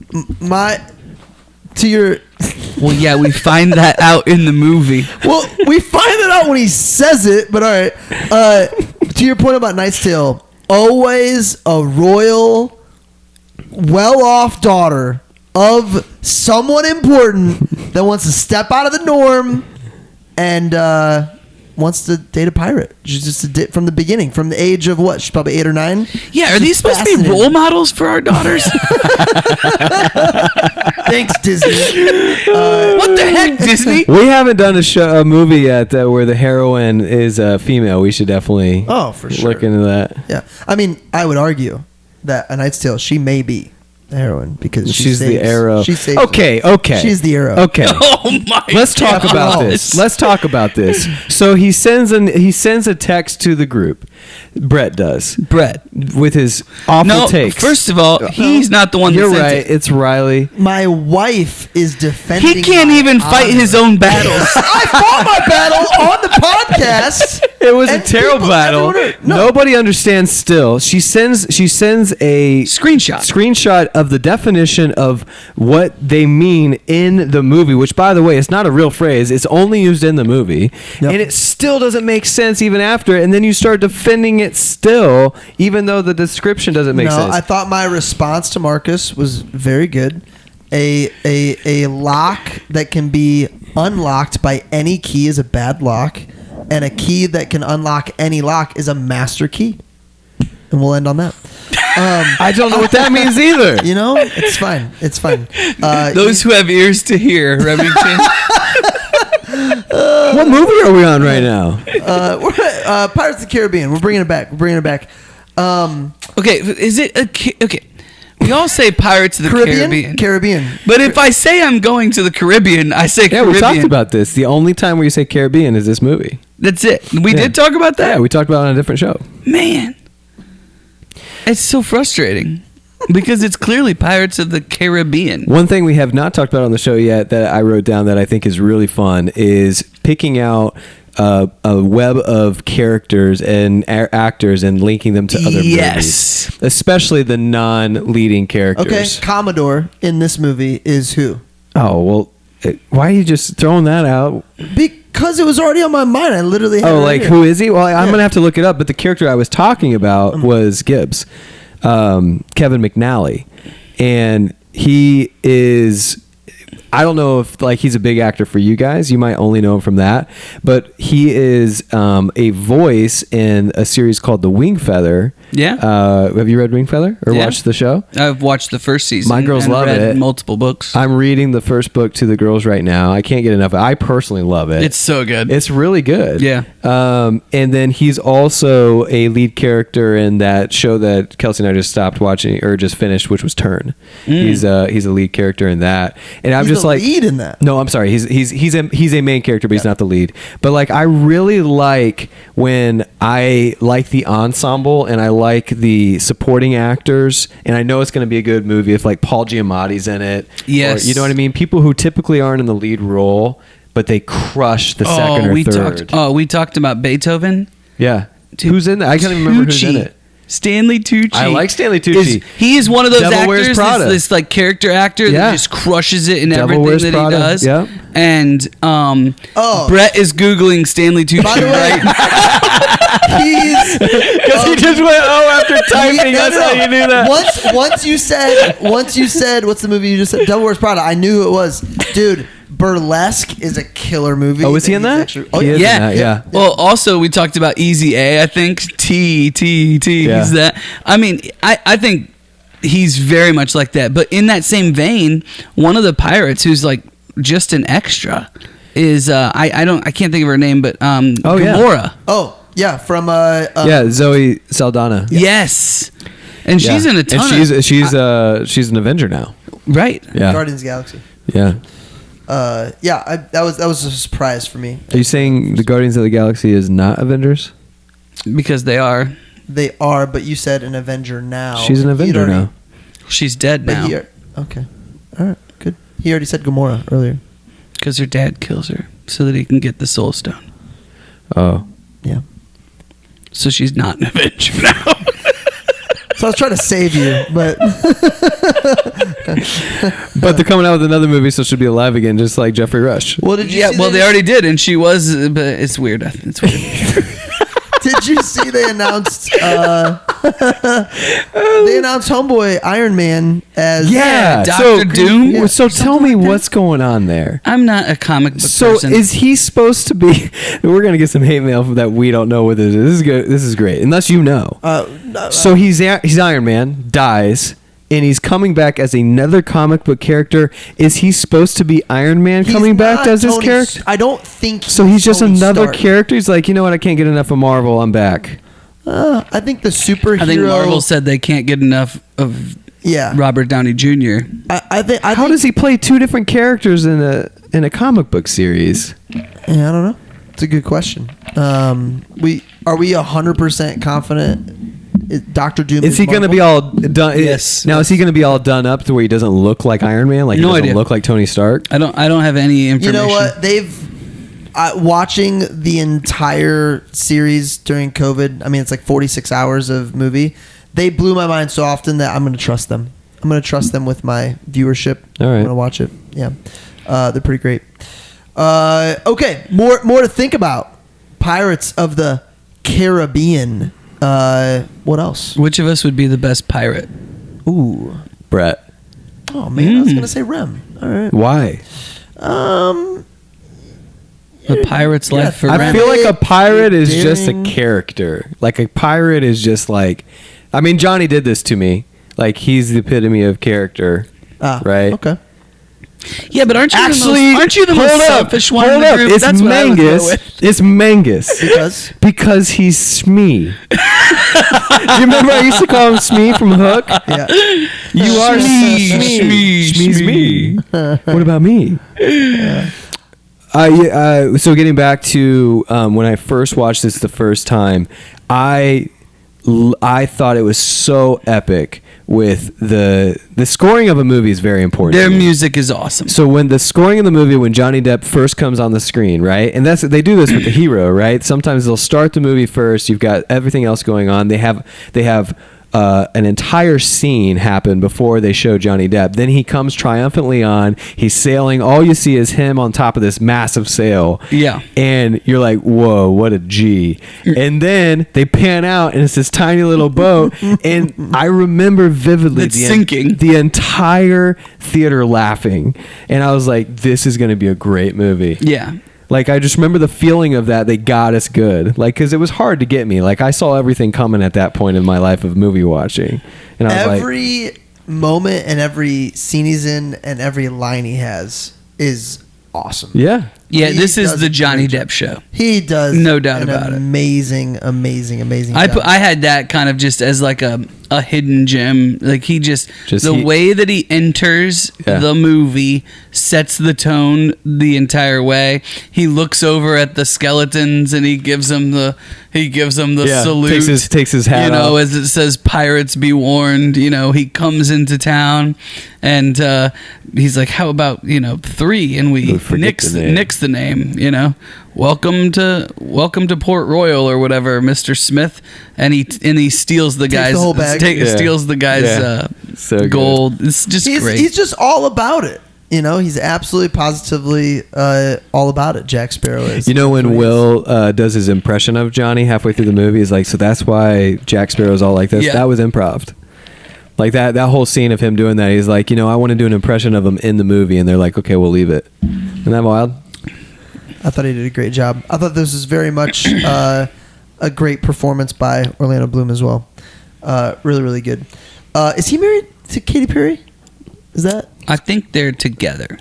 Well, yeah, we find that out in the movie. Well, we find it out when he says it, but all right. To your point about Knight's Tale, always a royal, well-off daughter of someone important that wants to step out of the norm and wants to date a pirate. She's just from the begining, from the age of what? She's probably 8 or 9. Yeah, are these supposed to be fascinating. role models for our daughters? Thanks, Disney. What the heck, Disney? We haven't done a movie yet where the heroine is a female. We should definitely For sure. look into that. Yeah, I mean, I would argue that A Knight's Tale, she may be the heroine because She's the arrow. She saves Okay. She's the arrow. Okay. Oh my! Let's talk about this. Let's talk about this. So he sends a text to the group. Brett does. Brett. With his awful No, takes. first of all, he's not the one that You're sent right. it. It's Riley. My wife is defending. He can't my even fight honor. his own battles. I fought my battle on the podcast. It was a And terrible people- battle. everyone- no. Nobody understands still. She sends a screenshot of the definition of what they mean in the movie, which by the way is not a real phrase. It's only used in the movie. Yep. And it still doesn't make sense even after, and then you start defending it still even though the description doesn't make sense. I thought my response to Marcus was very good. A lock that can be unlocked by any key is a bad lock, and a key that can unlock any lock is a master key. And we'll end on that. I don't know what that means either. You know, it's fine. It's fine. Those who have ears to hear, Remington. What movie are we on right now? we're Pirates of the Caribbean. We're bringing it back. Okay, is it okay? We all say Pirates of the Caribbean. Caribbean. But if I say I'm going to the Caribbean, I say Yeah, Caribbean. we talked about this. The only time where you say Caribbean is this movie. That's it. We Yeah. did talk about that? Yeah, we talked about it on a different show. Man. It's so frustrating. Because it's clearly Pirates of the Caribbean. One thing we have not talked about on the show yet that I wrote down that I think is really fun is picking out a web of characters and actors and linking them to other movies. Especially the non-leading characters. Okay, Commodore in this movie is who? Oh, well, why are you just throwing that out? Because it was already on my mind. I literally had it right here. Who is he? Well, I'm going to have to look it up, but the character I was talking about was Gibbs. Kevin McNally, and he is, I don't know if like he's a big actor for you guys, you might only know him from that, but he is a voice in a series called The Wing Feather. Have you read Wing Feather or watched the show? I've watched the first season. My girls and love read it. multiple books. I'm reading the first book to the girls right now. I can't get enough. I personally love it. It's so good. It's really good. Yeah. And then he's also a lead character in that show that Kelsey and I just stopped watching or just finished, which was Turn. He's a lead character in that. And I'm He's just the like lead in that. No, I'm sorry. He's a main character, but he's not the lead. But like I really like when I like the ensemble and I like the supporting actors, and I know it's going to be a good movie if like Paul Giamatti's in it. Yes. Or, you know what I mean? People who typically aren't in the lead role, but they crush the second or third. We talked about Beethoven. Yeah. Dude, who's in that? I can't even remember who's in it. Stanley Tucci. I like Stanley Tucci. He is one of those Devil Wears actors, Prada. this like character actor that just crushes it in Devil everything Wears that Prada. he does. Yep. And Brett is Googling Stanley Tucci By the way, right he's Because he just went, after typing. That's how you knew that. Once you said, what's the movie you just said? Devil Wears Prada. I knew who it was, dude. Burlesque is a killer movie. Oh, is he in that? Actually, He is in that, yeah. Well, also we talked about Easy A. I think T. Yeah. He's that. I mean, I think he's very much like that. But in that same vein, one of the pirates who's like just an extra is I can't think of her name, but Gamora. Oh yeah, from Zoe Saldana. Yes, and she's in a ton. And she's an Avenger now. Right. Yeah. Guardians of the Galaxy. Yeah. That was a surprise for me. Are you saying the Guardians of the Galaxy is not Avengers? Because they are. They are, but you said an Avenger now. She's an Avenger now. She's dead But now. Okay. All right. Good. He already said Gamora earlier. Because her dad kills her so that he can get the Soul Stone. Oh. Yeah. So she's not an Avenger now. So I was trying to save you, but But they're coming out with another movie, so she'll be alive again, just like Geoffrey Rush. well, did you? Yeah, see well, they already did, and she was, but it's weird. It's weird. Did you see they announced? They announced Homeboy Iron Man as Dr. Doom? Yeah. So tell me what's going on there. I'm not a comic book So person. is he supposed to be? We're gonna get some hate mail that we don't know what this is. This is good. This is great, unless you know. So he's Iron Man, dies, and he's coming back as another comic book character. Is he supposed to be Iron Man He's coming back not as his Tony character? I don't think So he's just Tony another Stark. character. He's like, you know what? I can't get enough of Marvel. I'm back. I think the superhero. I think Marvel said they can't get enough of Robert Downey Jr. I think. How does he play two different characters in a comic book series? Yeah, I don't know. It's a good question. Are we 100% confident? Dr. Doom Is he going to be all done? Yes. Now, is he going to be all done up to where he doesn't look like Iron Man? Like he No doesn't idea. look like Tony Stark? I don't have any information. You know what? They've watching the entire series during COVID. I mean, it's like 46 hours of movie. They blew my mind so often that I'm going to trust them. I'm going to trust them with my viewership. All right. I'm going to watch it. Yeah. They're pretty great. Okay. More to think about. Pirates of the Caribbean. What else? Which of us would be the best pirate? Ooh. Brett. Oh man, I was gonna say Rem. All right. Why? The pirate's life for I Rem. feel like a pirate is Daring. just a character. Like a pirate is just like, I mean, Johnny did this to me. Like he's the epitome of character, right? Okay. Yeah, but aren't you the most selfish one in the group? It's That's what I would go Mangus. with. It's Mangus. Because he's Smee. You remember I used to call him Smee from Hook? Yeah. You are Smee. Smee's me. What about me? So getting back to when I first watched this the first time, I thought it was so epic. With the scoring of a movie is very important. Their music is awesome. So when the scoring of the movie, when Johnny Depp first comes on the screen, right, and they do this with the hero, right? Sometimes they'll start the movie first. You've got everything else going on. They have an entire scene happen before they show Johnny Depp. Then he comes triumphantly on. He's sailing. All you see is him on top of this massive sail. Yeah. And you're like, whoa, what a G. And then they pan out, and it's this tiny little boat. And I remember vividly sinking. The entire theater laughing. And I was like, this is going to be a great movie. Yeah. Like, I just remember the feeling of that. They got us good. Like, because it was hard to get me. Like, I saw everything coming at that point in my life of movie watching. And I was every moment and every scene he's in and every line he has is awesome. Yeah. Yeah, this is the Johnny Depp show. He does. No doubt about it. Amazing job. I had that kind of just as like a hidden gem. Like he just the way that he enters the movie sets the tone the entire way. He looks over at the skeletons and he gives them the salute. Takes his hat off. As it says, "Pirates be warned." He comes into town and he's like, "How about 3?" And we nix the name. Welcome to Port Royal or whatever, Mr. Smith, and he steals the guy's the whole bag. Steals the guy's so gold. It's just great. He's just all about it. He's absolutely positively all about it. Jack Sparrow is. When Will does his impression of Johnny halfway through the movie, he's like, so that's why Jack Sparrow's all like this. Yeah. That was improv. Like that whole scene of him doing that, he's like, I want to do an impression of him in the movie, and they're like, okay, we'll leave it. Isn't that wild? I thought he did a great job. I thought this was very much a great performance by Orlando Bloom as well. Really, really good. Is he married to Katy Perry? Is that? I think they're together.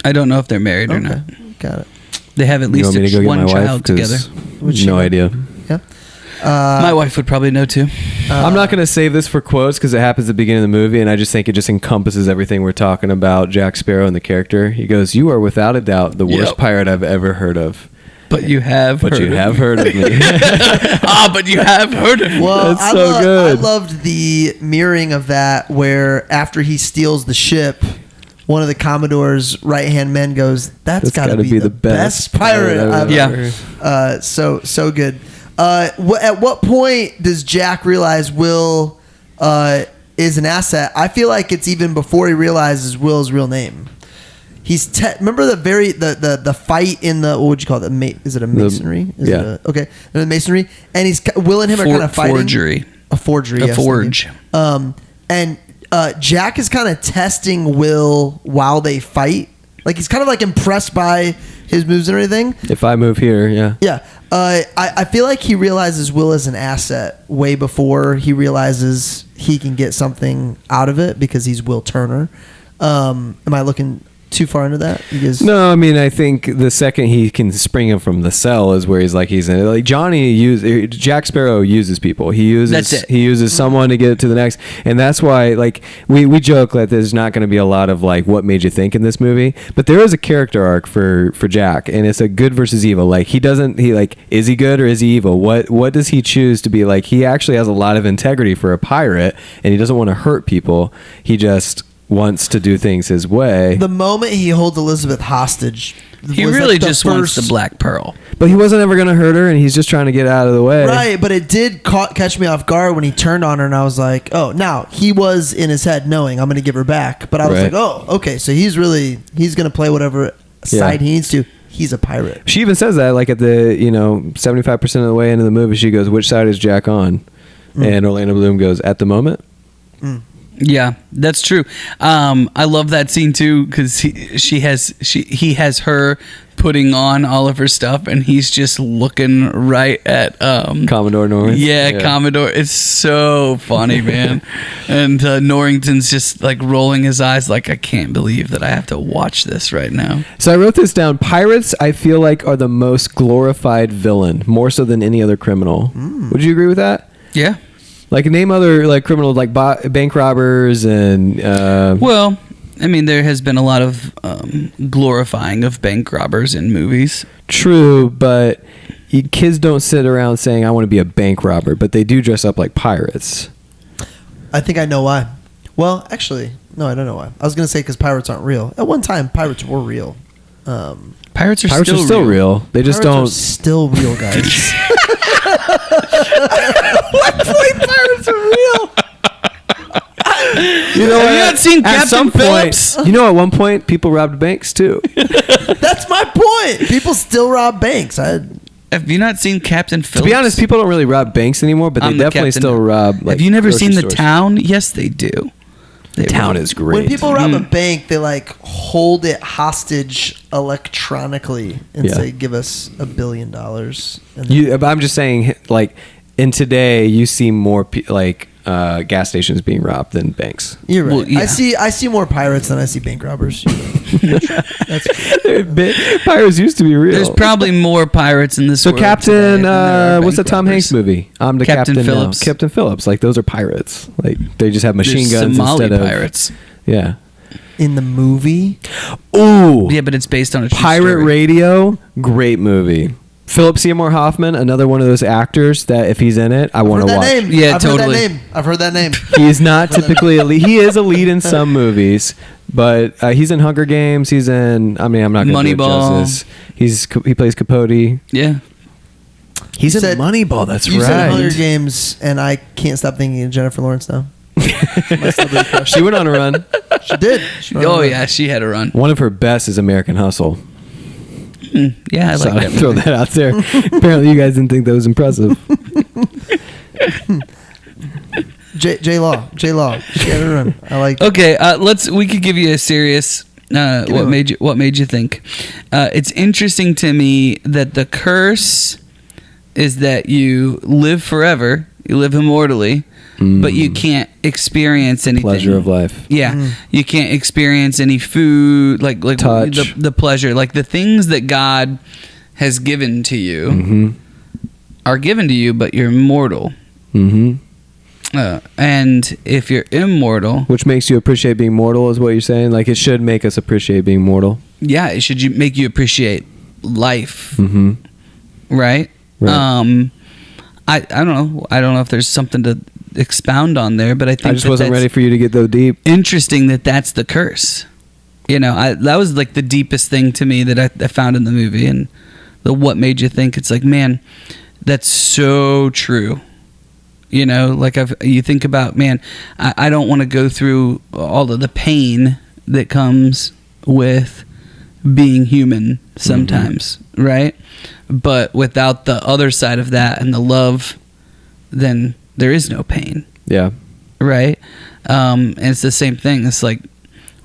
I don't know if they're married or not. Got it. They have at least one child together. No idea. Yeah. My wife would probably know too. I'm not going to save this for quotes because it happens at the beginning of the movie, and I just think it just encompasses everything we're talking about Jack Sparrow and the character. He goes, "You are without a doubt the worst pirate I've ever heard of." But you have heard of me. But you have heard of me. Well, that's so good. I loved the mirroring of that where after he steals the ship, one of the Commodore's right-hand men goes, that's got to be the best pirate I've ever heard. So good. At what point does Jack realize Will is an asset? I feel like it's even before he realizes Will's real name. Remember the fight in the, what would you call it? Is it a masonry? Okay, the masonry, and Will and him are kind of fighting. A forgery. A forge. And Jack is kind of testing Will while they fight. Like he's kind of like impressed by his moves and everything. If I move here, yeah. Yeah. I feel like he realizes Will is an asset way before he realizes he can get something out of it because he's Will Turner. Am I looking too far into that? No, I mean, I think the second he can spring him from the cell is where he's in like Jack Sparrow uses people. He uses someone to get it to the next, and that's why we joke that there's not going to be a lot of what made you think in this movie, but there is a character arc for Jack, and it's a good versus evil. Is he good or is he evil? What does he choose to be like? He actually has a lot of integrity for a pirate, and he doesn't want to hurt people. He just wants to do things his way. The moment he holds Elizabeth hostage, he really just wants the Black Pearl. But he wasn't ever going to hurt her, and he's just trying to get out of the way. Right, but it did catch me off guard when he turned on her, and I was like, oh, now he was in his head knowing I'm going to give her back. But I was like, oh, okay, so he's going to play whatever side he needs to. He's a pirate. She even says that, at the 75% of the way into the movie, she goes, which side is Jack on? And Orlando Bloom goes, at the moment. Yeah, that's true. I love that scene too because he has her putting on all of her stuff, and he's just looking right at Commodore Norris. Yeah, Commodore. It's so funny, man. And Norrington's just like rolling his eyes like, I can't believe that I have to watch this right now. So I wrote this down. Pirates, I feel like, are the most glorified villain, more so than any other criminal. Would you agree with that? Yeah. Like, name other like criminals, like bank robbers and. Well, I mean, there has been a lot of glorifying of bank robbers in movies. True, but kids don't sit around saying, I want to be a bank robber, but they do dress up like pirates. I think I know why. Well, actually, no, I don't know why. I was going to say because pirates aren't real. At one time, pirates were real. Pirates are still real. They just Pirates don't. are still real, guys. What point pirates are real? You know, Have you not seen at Captain some Phillips? point, you know, at one point, people robbed banks too. That's my point. People still rob banks. Have you not seen Captain Phillips? To be honest, people don't really rob banks anymore, but they I'm the definitely captain. still rob. Like, have you never grocery seen stores. The Town? Yes, they do. The Town is great. When people rob a bank, they like hold it hostage electronically and Yeah. say, "Give us $1 billion." And But I'm just saying, like, in today, you see more gas stations being robbed than banks. you're right. Well, yeah. I see more pirates than I see bank robbers. Pirates used to be real. There's probably more pirates in this So world Captain, today than there are what's the bank Tom robbers. Hanks movie? I'm the Captain Captain Phillips. Now. Captain Phillips. Like, those are pirates. Like, they just have machine There's guns Somali instead of pirates. Yeah. In the movie, Ooh. Yeah, but it's based on a true Pirate story. Radio. Great movie. Philip Seymour Hoffman, another one of those actors that if he's in it, I want heard to that watch. name. Yeah, I've totally. Heard that name. I've heard that name. He's not typically a lead. He is a lead in some movies, but he's in Hunger Games. He's in. I mean, I'm not going to do it Moneyball. justice. He plays Capote. Yeah. He's You in said- Moneyball. That's You said Hunger right. Games, and I can't stop thinking of Jennifer Lawrence now. My celebrity crush. She went on a run. She did. She went on Oh, a run. yeah, she had a run. One of her best is American Hustle. Yeah, I So like that. throw movie. that out there. Apparently, you guys didn't think that was impressive. J Law. She had a run. I like. Okay, we could give you a serious what made you think. It's interesting to me that the curse is that you live forever, you live immortally, but you can't experience anything. Pleasure of life. Yeah, you can't experience any food, like Touch. the pleasure, like the things that God has given to you are given to you, but you're immortal. Mm-hmm. And if you're immortal, Which makes you appreciate being mortal, is what you're saying? Like, it should make us appreciate being mortal. yeah, it should make you appreciate life, Mm-hmm. right? Right. I don't know. I don't know if there's something to expound on there, but I think I just wasn't ready for you to get so deep. interesting that that's the curse. You know, that was like the deepest thing to me that I found in the movie, and what made you think. It's like, man, that's so true. You know, like you think about, man, I don't want to go through all of the pain that comes with being human sometimes, right? But without the other side of that and the love, then there is no pain, Yeah. right? And it's the same thing. It's like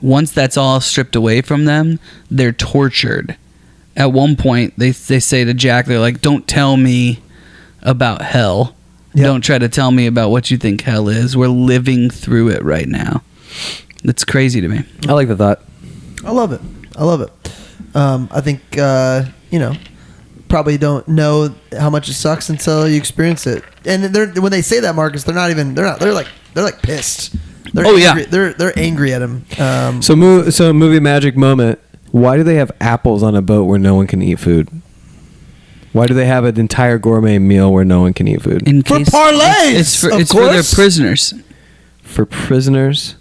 once that's all stripped away from them, they're tortured. At one point, they say to Jack, they're like, "Don't tell me about hell. Yep. Don't try to tell me about what you think hell is. We're living through it right now." That's crazy to me. I like the thought. I love it. I think probably don't know how much it sucks until you experience it. And when they say that, Marcus, they're like pissed. They're Oh, angry. yeah. They're angry at him. So movie magic moment. Why do they have apples on a boat where no one can eat food? Why do they have an entire gourmet meal where no one can eat food? For parlays, It's for of it's for their course. prisoners. For prisoners?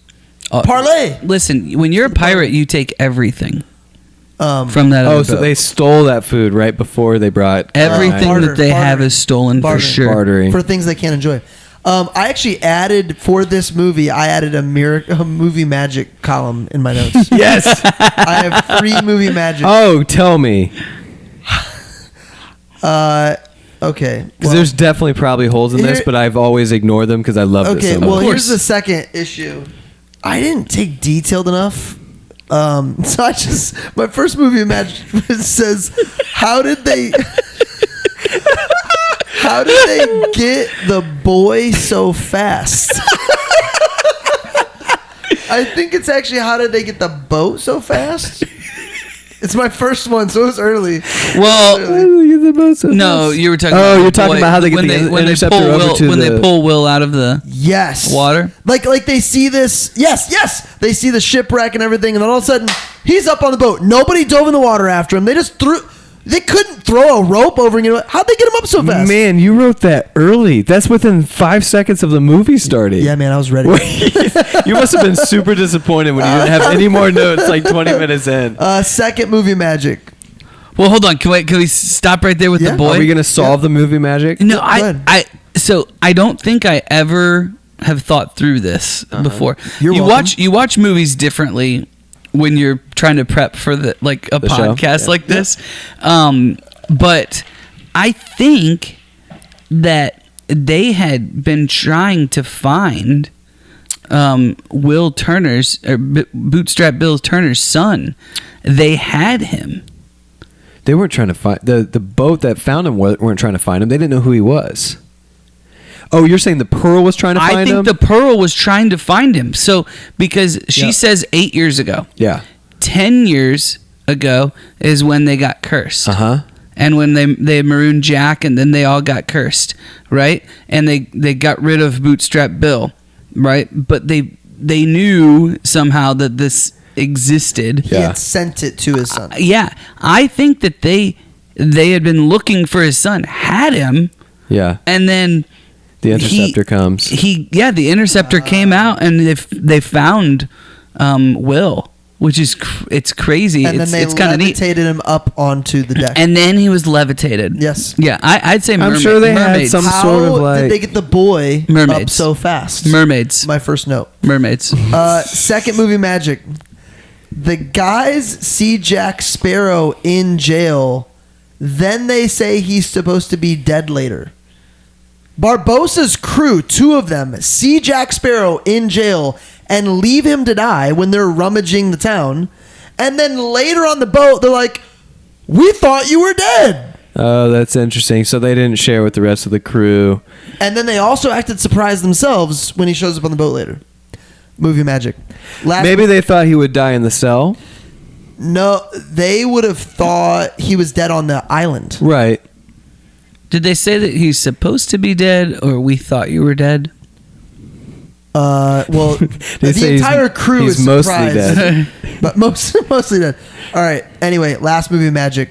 Parlay. Listen, when you're a pirate, you take everything From from that. Oh, other so boat. they stole that food right before they brought Everything Barter, that they have barter, is stolen barter. for sure. bartering. for things they can't enjoy. I actually added for this movie. I added a movie magic column in my notes. Yes. I have 3 movie magic. Oh, tell me. Okay. Because there's definitely probably holes in this, Here- but I've always ignored them because I love this Okay, so well, much. here's the second issue. I didn't take detailed enough So my first movie imagine says, how did they get the boy so fast? I think it's actually, how did they get the boat so fast? It's my first one, so it was early. Well, No, you were talking. Oh, about you're talking boy, about how they get the interceptor over to when the... they pull Will out of the water. Like they see this. Yes. They see the shipwreck and everything, and then all of a sudden he's up on the boat. Nobody dove in the water after him. They just threw. They couldn't throw a rope over him. How'd they get him up so fast? Man, you wrote that early. That's within 5 seconds of the movie starting. Yeah, man, I was ready. You must have been super disappointed when you didn't have any more notes like 20 minutes in. Second movie magic. Well, hold on. Can we stop right there with the boy? Are we going to solve the movie magic? No, So I don't think I ever have thought through this before. You watch movies differently when you're trying to prep for the podcast show. like this. But I think that they had been trying to find Will Turner's or Bootstrap Bill Turner's son. They had him. They weren't trying to find the boat that found him. Weren't trying to find him. They didn't know who he was. Oh, you're saying the Pearl was trying to find him? I think the Pearl was trying to find him. So because she says 8 years ago. Yeah. 10 years ago is when they got cursed. And when they marooned Jack, and then they all got cursed, right? And they got rid of Bootstrap Bill, right? But they knew somehow that this existed. He had sent it to his son. Yeah, I think that they had been looking for his son, had him. Yeah. And then the interceptor comes. The interceptor came out, and they found Will. Which is it's crazy. And then they levitated him up onto the deck. And then he was levitated. Yes. Yeah, I'd say I'm sure they had some sort of How did they get the boy up so fast? Mermaids. My first note. Mermaids. Second movie magic. The guys see Jack Sparrow in jail. Then they say he's supposed to be dead later. Barbossa's crew, 2 of them, see Jack Sparrow in jail and leave him to die when they're rummaging the town. And then later on the boat, they're like, we thought you were dead. Oh, that's interesting. So they didn't share with the rest of the crew. And then they also acted surprised themselves when he shows up on the boat later. Movie magic. Maybe they thought he would die in the cell. No, they would have thought he was dead on the island. Right. Did they say that he's supposed to be dead, or we thought you were dead? Well, the entire crew is mostly surprised, dead. but mostly dead. All right. Anyway, last movie magic.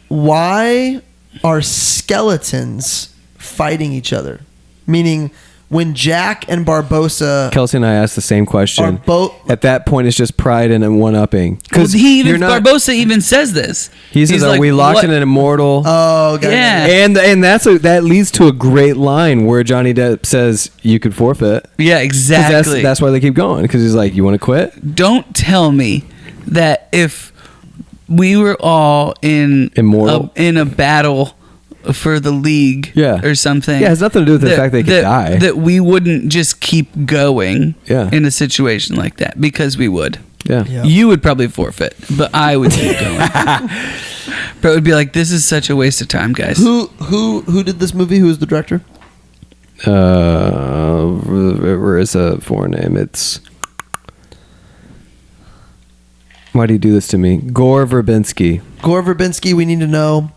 Why are skeletons fighting each other? Meaning, when Jack and Barbossa, Kelsey and I asked the same question. At that point, it's just pride and one-upping. Because Barbossa even says this. He says, "Are we locked in an immortal?" Oh, God. Yeah. And that leads to a great line where Johnny Depp says, "You could forfeit." Yeah, exactly. That's why they keep going, because he's like, "You want to quit?" Don't tell me that if we were all in a battle for the league or something. Yeah, it has nothing to do with the fact they could die. That we wouldn't just keep going in a situation like that, because we would. Yeah. You would probably forfeit, but I would keep going. But it would be like, this is such a waste of time, guys. Who did this movie? Who was the director? Where is a foreign name? It's... Why do you do this to me? Gore Verbinski. Gore Verbinski, we need to know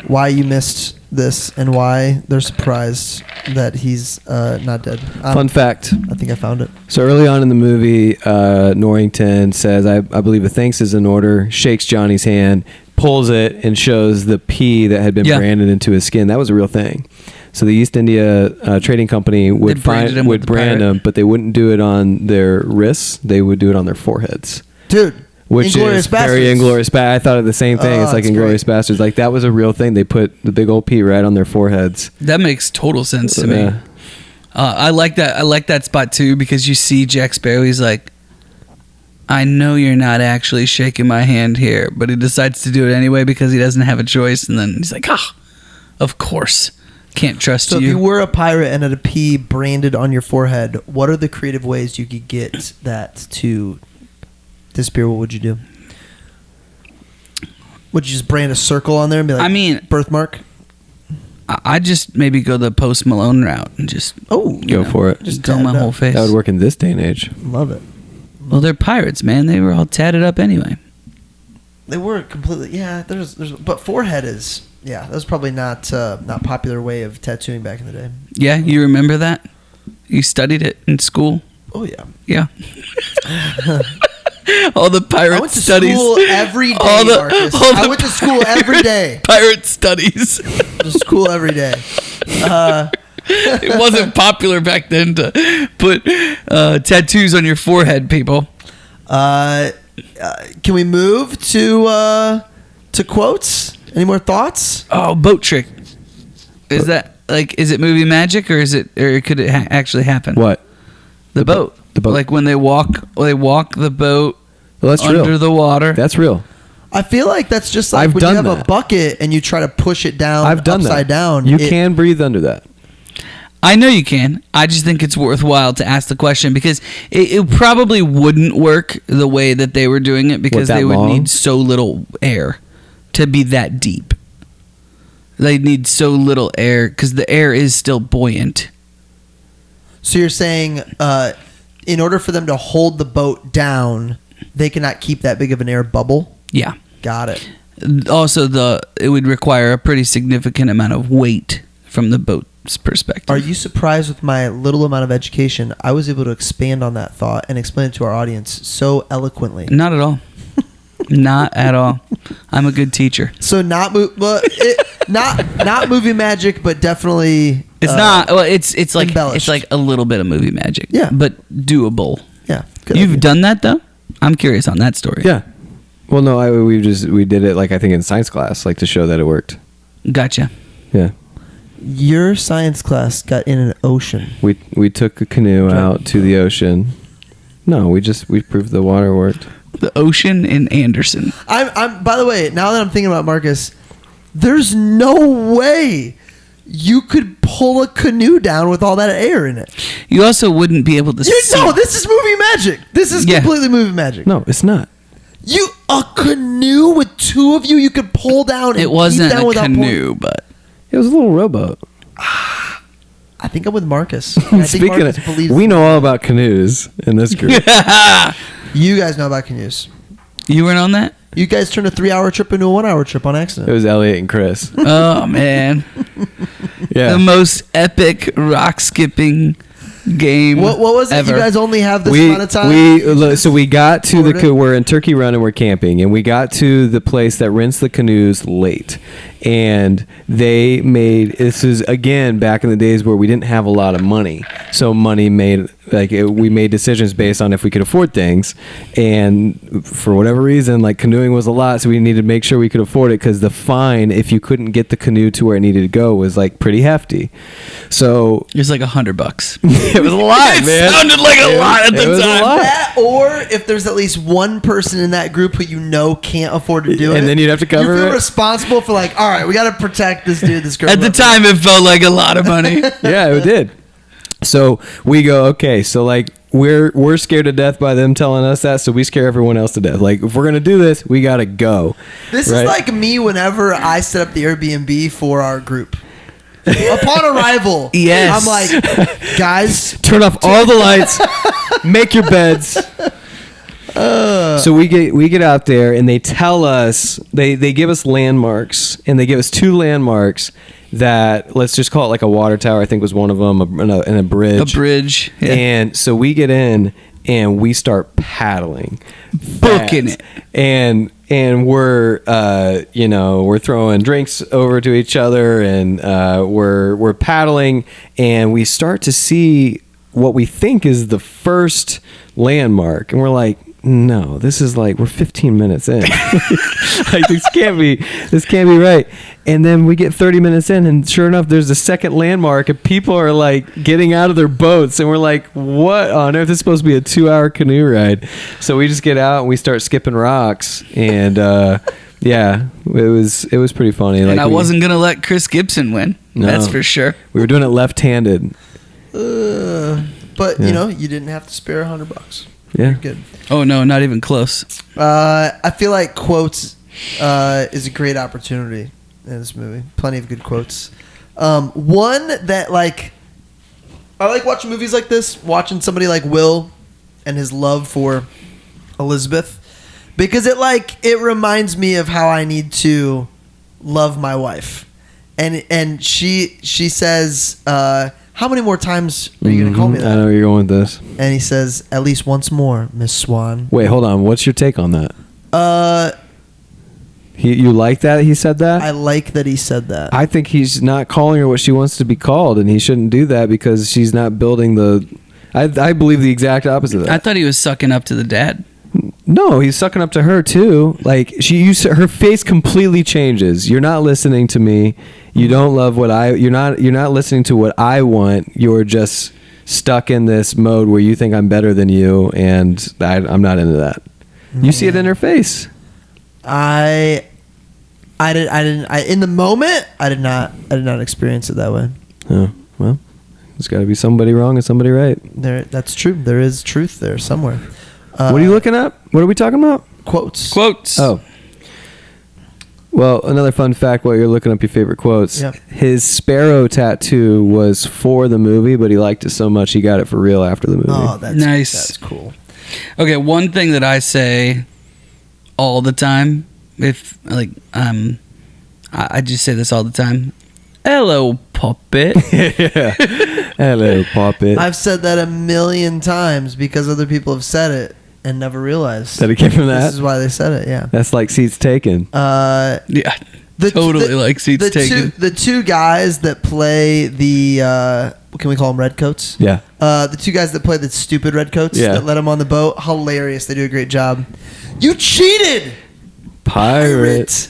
why you missed this and why they're surprised that he's not dead. Fun fact. I think I found it. So early on in the movie, Norrington says, I believe a thanks is in order, shakes Johnny's hand, pulls it, and shows the P that had been branded into his skin. That was a real thing. So the East India Trading Company would brand them, but they wouldn't do it on their wrists. They would do it on their foreheads. Dude. Which is very Inglourious Basterds. I thought of the same thing. It's like Inglourious Basterds. Like, that was a real thing. They put the big old P right on their foreheads. That makes total sense to me. I like that. I like that spot too, because you see Jack Sparrow. He's like, I know you're not actually shaking my hand here, but he decides to do it anyway because he doesn't have a choice. And then he's like, of course. Can't trust you. So if you were a pirate and had a P branded on your forehead, what are the creative ways you could get that to disappear, what would you do? Would you just brand a circle on there and be like, I mean, birthmark? I'd just maybe go the Post Malone route and just Go for it. just fill tat my it up. whole face. That would work in this day and age. Love it. Well, they're pirates, man. They were all tatted up anyway. They were completely, yeah. But forehead is, yeah. That was probably not popular way of tattooing back in the day. Yeah, you remember that? You studied it in school? Oh yeah. Yeah. All the pirate I went to studies. school every day, Marcus. I went to school every day. Pirate studies. To school every day. It wasn't popular back then to put tattoos on your forehead, people. Can we move to quotes? Any more thoughts? Oh, boat trick. Is that like? Is it movie magic or could it actually happen? What? The boat. The boat. Like when they walk the boat Well, that's under real. the water. That's real. I feel like that's just like I've when you done have a that. bucket and you try to push it down I've done upside that. down. You can breathe under that. I know you can. I just think it's worthwhile to ask the question because it probably wouldn't work the way that they were doing it because that they would long? need so little air to be that deep. They need so little air because the air is still buoyant. So you're saying in order for them to hold the boat down, they cannot keep that big of an air bubble? Yeah. Got it. Also, it would require a pretty significant amount of weight from the boat's perspective. Are you surprised with my little amount of education? I was able to expand on that thought and explain it to our audience so eloquently. Not at all. Not at all. I'm a good teacher. So not movie magic, but definitely It's not. Well, it's like embellished. it's like a little bit of movie magic. Yeah. but doable. Yeah, good You've idea. done that though. I'm curious on that story. Yeah. Well, no, we did it like I think in science class, like to show that it worked. Gotcha. Yeah. Your science class got in an ocean. We took a canoe out to the ocean. No, we proved the water worked. The ocean in Anderson. I'm. By the way, now that I'm thinking about Marcus, there's no way you could pull a canoe down with all that air in it. You also wouldn't be able to see. No, this is movie magic. This is completely movie magic. No, it's not. A canoe with two of you could pull down. And It wasn't keep down a without canoe, but It was a little rowboat. I think I'm with Marcus. I think Speaking Marcus of, believes we know all about canoes in this group. you guys know about canoes. you weren't on that. You guys turned a 3-hour trip into a 1-hour trip on It accident. was Elliot and Chris. Oh man, Yeah. the most epic rock skipping game. What was it? Ever. You guys only have this amount of time? We got to Florida? we're in Turkey Run and we're camping, and we got to the place that rents the canoes late, and they made, this is again back in the days where we didn't have a lot of money, so money made we made decisions based on if we could afford things, and for whatever reason, like canoeing was a lot, so we needed to make sure we could afford it because the fine if you couldn't get the canoe to where it needed to go was like pretty hefty. So It was like $100. it was a lot, It man. sounded like a lot at it the was a time. lot. That, or if there's at least one person in that group who can't afford to do it, And then you'd have to cover you feel it? responsible for like, all right, we got to protect this dude, this girl. At the time, it felt like a lot of money. Yeah, it did. So we go, okay, so like we're scared to death by them telling us that, so we scare everyone else to death. Like if we're gonna do this, we gotta go. This right? is like me whenever I set up the Airbnb for our group. Upon arrival, Yes. I'm like, guys, Turn off all the lights, make your beds. So we get out there and they tell us they give us landmarks, and they give us 2 landmarks that, let's just call it like a water tower, I think was one of them, and a bridge. A bridge. Yeah. And so we get in and we start paddling, Booking fast. it. And we're we're throwing drinks over to each other, and we're paddling, and we start to see what we think is the first landmark, and we're like, no, this is like, we're 15 minutes in. Like this can't be right. And then we get 30 minutes in, and sure enough, there's a second landmark, and people are like getting out of their boats, and we're like, what on earth? This is supposed to be a 2-hour canoe ride. So we just get out and we start skipping rocks, and yeah, it was pretty funny. And like I wasn't going to let Chris Gibson win. No. That's for sure. We were doing it left-handed. but Yeah. you didn't have to spare $100. Yeah. Good. Oh no, not even close. I feel like quotes is a great opportunity in this movie. Plenty of good quotes. One that I like watching movies like this, watching somebody like Will and his love for Elizabeth, because it reminds me of how I need to love my wife. And she says, how many more times are you going to call me that? I know where you're going with this. And he says, at least once more, Miss Swan. Wait, hold on. What's your take on that? You like that he said that? I like that he said that. I think he's not calling her what she wants to be called, and he shouldn't do that because she's not building the... I believe the exact opposite of that. I thought he was sucking up to the dad. No, he's sucking up to her too. Like her face completely changes. You're not listening to me. You don't love what you're not listening to what I want. You're just stuck in this mode where you think I'm better than you, and I'm not into that. You see it in her face. I didn't in the moment I did not experience it that way. Oh, well, there's got to be somebody wrong and somebody right. That's true. There is truth there somewhere. What are you looking up? What are we talking about? Quotes. Oh. Well, another fun fact while you're looking up your favorite quotes. Yep. His Sparrow tattoo was for the movie, but he liked it so much he got it for real after the movie. Oh, that's Nice. That's cool. Okay, one thing that I say all the time, I just say this all the time. Hello, puppet. Yeah. Hello, puppet. I've said that a million times because other people have said it and never realized That it came from that? This is why they said it. Yeah. That's like seats taken. Yeah, totally like seats taken. The two guys that play the can we call them redcoats? Yeah. The two guys that play the stupid redcoats that let him on the boat. Hilarious. They do a great job. You cheated, Pirate.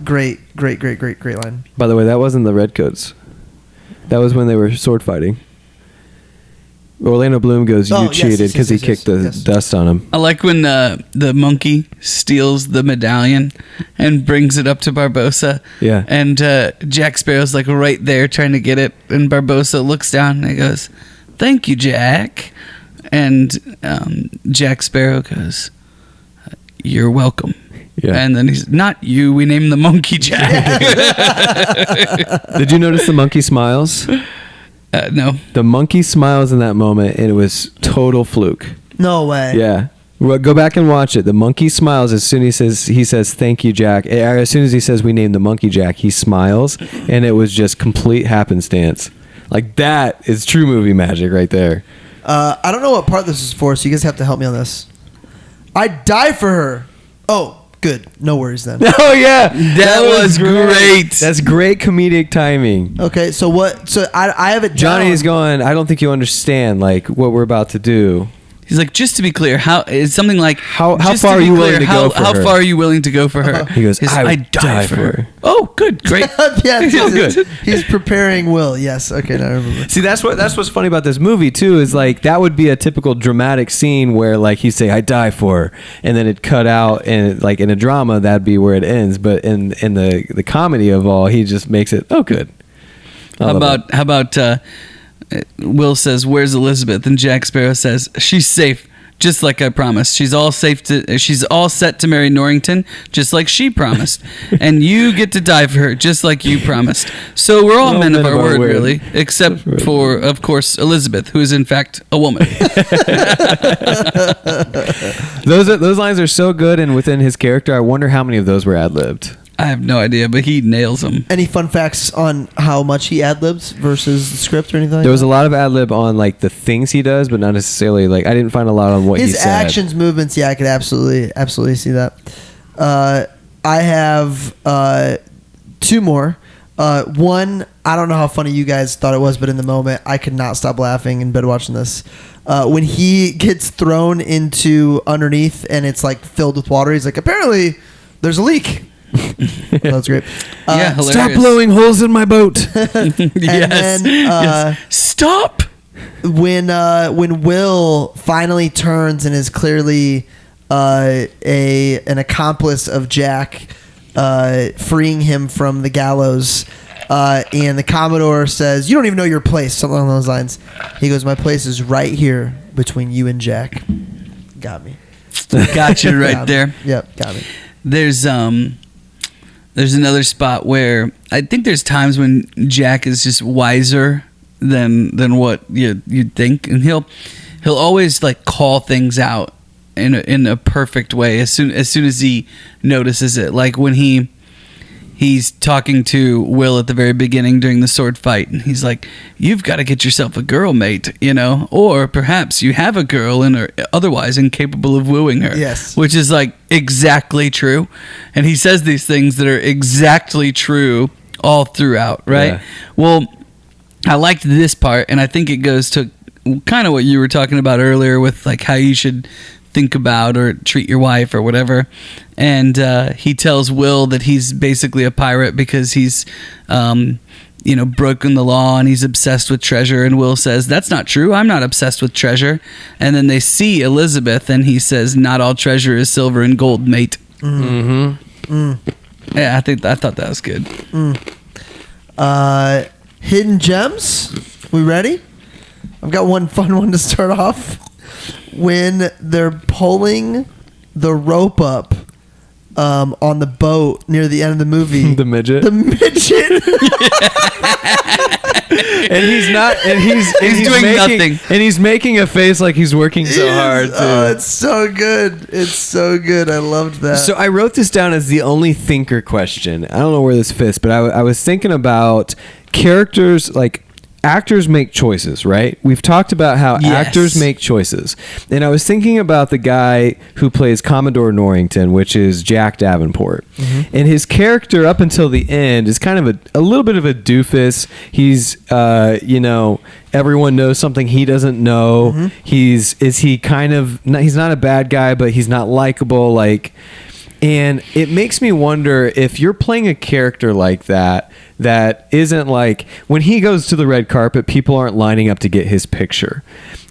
Great line. By the way, that wasn't the Redcoats. That was when they were sword fighting. Orlando Bloom goes, "You cheated," because he kicked the dust on him. I like when the monkey steals the medallion and brings it up to Barbossa. Yeah. And Jack Sparrow's like right there trying to get it, and Barbossa looks down and he goes, "Thank you, Jack." And Jack Sparrow goes, "You're welcome." Yeah. And then he's, "Not you, we named the monkey Jack." Did you notice the monkey smiles? No. The monkey smiles in that moment, and it was total fluke. No way. Yeah. Well, go back and watch it. The monkey smiles as soon as he says "Thank you, Jack." As soon as he says "We named the monkey Jack," he smiles, and it was just complete happenstance. Like, that is true movie magic right there. I don't know what part this is for, so you guys have to help me on this. I'd die for her. Oh, good. No worries then. Oh yeah, That was great. That's great comedic timing. Okay, so what? So I have it down. Johnny's going, "I don't think you understand like what we're about to do." He's like, just to be clear, it's something like How just far to are be you clear, willing to go for how her? far are you willing to go for her? He goes, "I would die for her." Oh, good, great. Yeah, Oh, good. He's preparing Will. Yes. Okay, now I remember. See, that's what's funny about this movie too, is like that would be a typical dramatic scene where like he'd say, "I die for her," and then it cut out, and like in a drama that'd be where it ends. But in the comedy of all, he just makes it good. How about Will says, "Where's Elizabeth?" And Jack Sparrow says, "She's safe. Just like I promised. She's all set to marry Norrington, just like she promised. And you get to die for her, just like you promised. So we're all men of our word, really. Except for, of course, Elizabeth, who is in fact a woman." Those lines are so good and within his character. I wonder how many of those were ad-libbed. I have no idea, but he nails them. Any fun facts on how much he ad-libs versus the script or anything like There was that? a lot of ad-lib on like the things he does, but not necessarily like I didn't find a lot on what he His said. actions, movements, yeah, I could absolutely see that. I have two more. One, I don't know how funny you guys thought it was, but in the moment, I could not stop laughing in bed watching this. When he gets thrown into underneath and it's like filled with water, he's like, "Apparently, there's a leak." That's great. Yeah, hilarious. Stop blowing holes in my boat. Yes. Stop. When Will finally turns and is clearly an accomplice of Jack, freeing him from the gallows, and the Commodore says, "You don't even know your place," something along those lines. He goes, "My place is right here between you and Jack." Got me. Gotcha right Got me. there. Yep, got me. There's another spot where I think there's times when Jack is just wiser than what you'd think, and he'll always like call things out in a perfect way as soon as he notices it. Like when he's talking to Will at the very beginning during the sword fight, and he's like, "You've got to get yourself a girl, mate, or perhaps you have a girl and are otherwise incapable of wooing her." Yes. Which is like exactly true. And he says these things that are exactly true all throughout, right? Yeah. Well, I liked this part, and I think it goes to kind of what you were talking about earlier with like how you should think about or treat your wife or whatever. And he tells Will that he's basically a pirate because he's broken the law and he's obsessed with treasure. And Will says, "That's not true. I'm not obsessed with treasure." And then they see Elizabeth, and he says, "Not all treasure is silver and gold, mate." Yeah, I thought that was good. Hidden gems. We ready? I've got one fun one to start off. When they're pulling the rope up on the boat near the end of the movie. The midget. And he's not, and he's doing making, nothing. and he's making a face like he's working so hard too. Oh, it's so good. It's so good. I loved that. So I wrote this down as the only thinker question. I don't know where this fits, but I was thinking about characters, like actors make choices, right? We've talked about how Yes. actors make choices. And I was thinking about the guy who plays Commodore Norrington, which is Jack Davenport. And his character up until the end is kind of a little bit of a doofus. He's, everyone knows something he doesn't know. He's not a bad guy, but he's not likable. And it makes me wonder if you're playing a character like that isn't like when he goes to the red carpet, people aren't lining up to get his picture.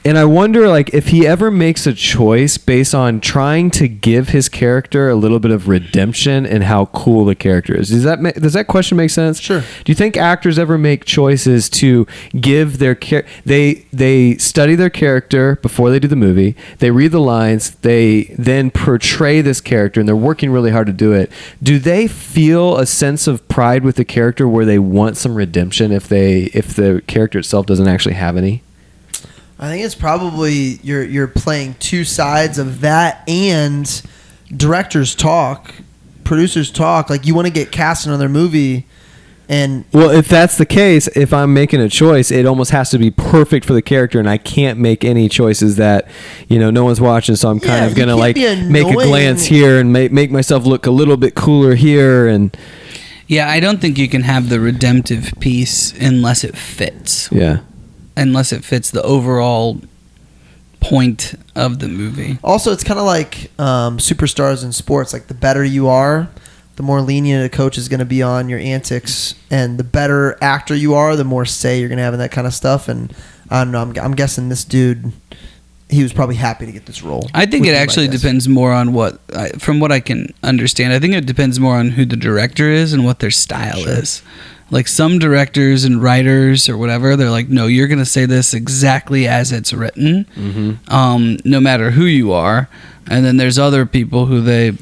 And I wonder if he ever makes a choice based on trying to give his character a little bit of redemption and how cool the character is. Does that question make sense? Sure. Do you think actors ever make choices to give their they study their character before they do the movie, they read the lines, they then portray this character, and they're working really hard to do it. Do they feel a sense of pride with the character where they want some redemption if the character itself doesn't actually have any? I think it's probably you're playing two sides of that, and directors talk, producers talk. Like, you want to get cast in another movie, and well, if that's the case, if I'm making a choice, it almost has to be perfect for the character, and I can't make any choices that no one's watching. So I'm kind of gonna make a glance here and make myself look a little bit cooler here, and Yeah, I don't think you can have the redemptive piece unless it fits. yeah. Unless it fits the overall point of the movie. also it's kind of like superstars in sports. Like, the better you are, the more lenient a coach is going to be on your antics, and the better actor you are, the more say you're going to have in that kind of stuff. And I don't know. I'm guessing this dude, he was probably happy to get this role. I think it actually depends more on from what I can understand, I think it depends more on who the director is and what their style is. Like, some directors and writers or whatever, they're like, no, you're going to say this exactly as it's written, no matter who you are. And then there's other people who they go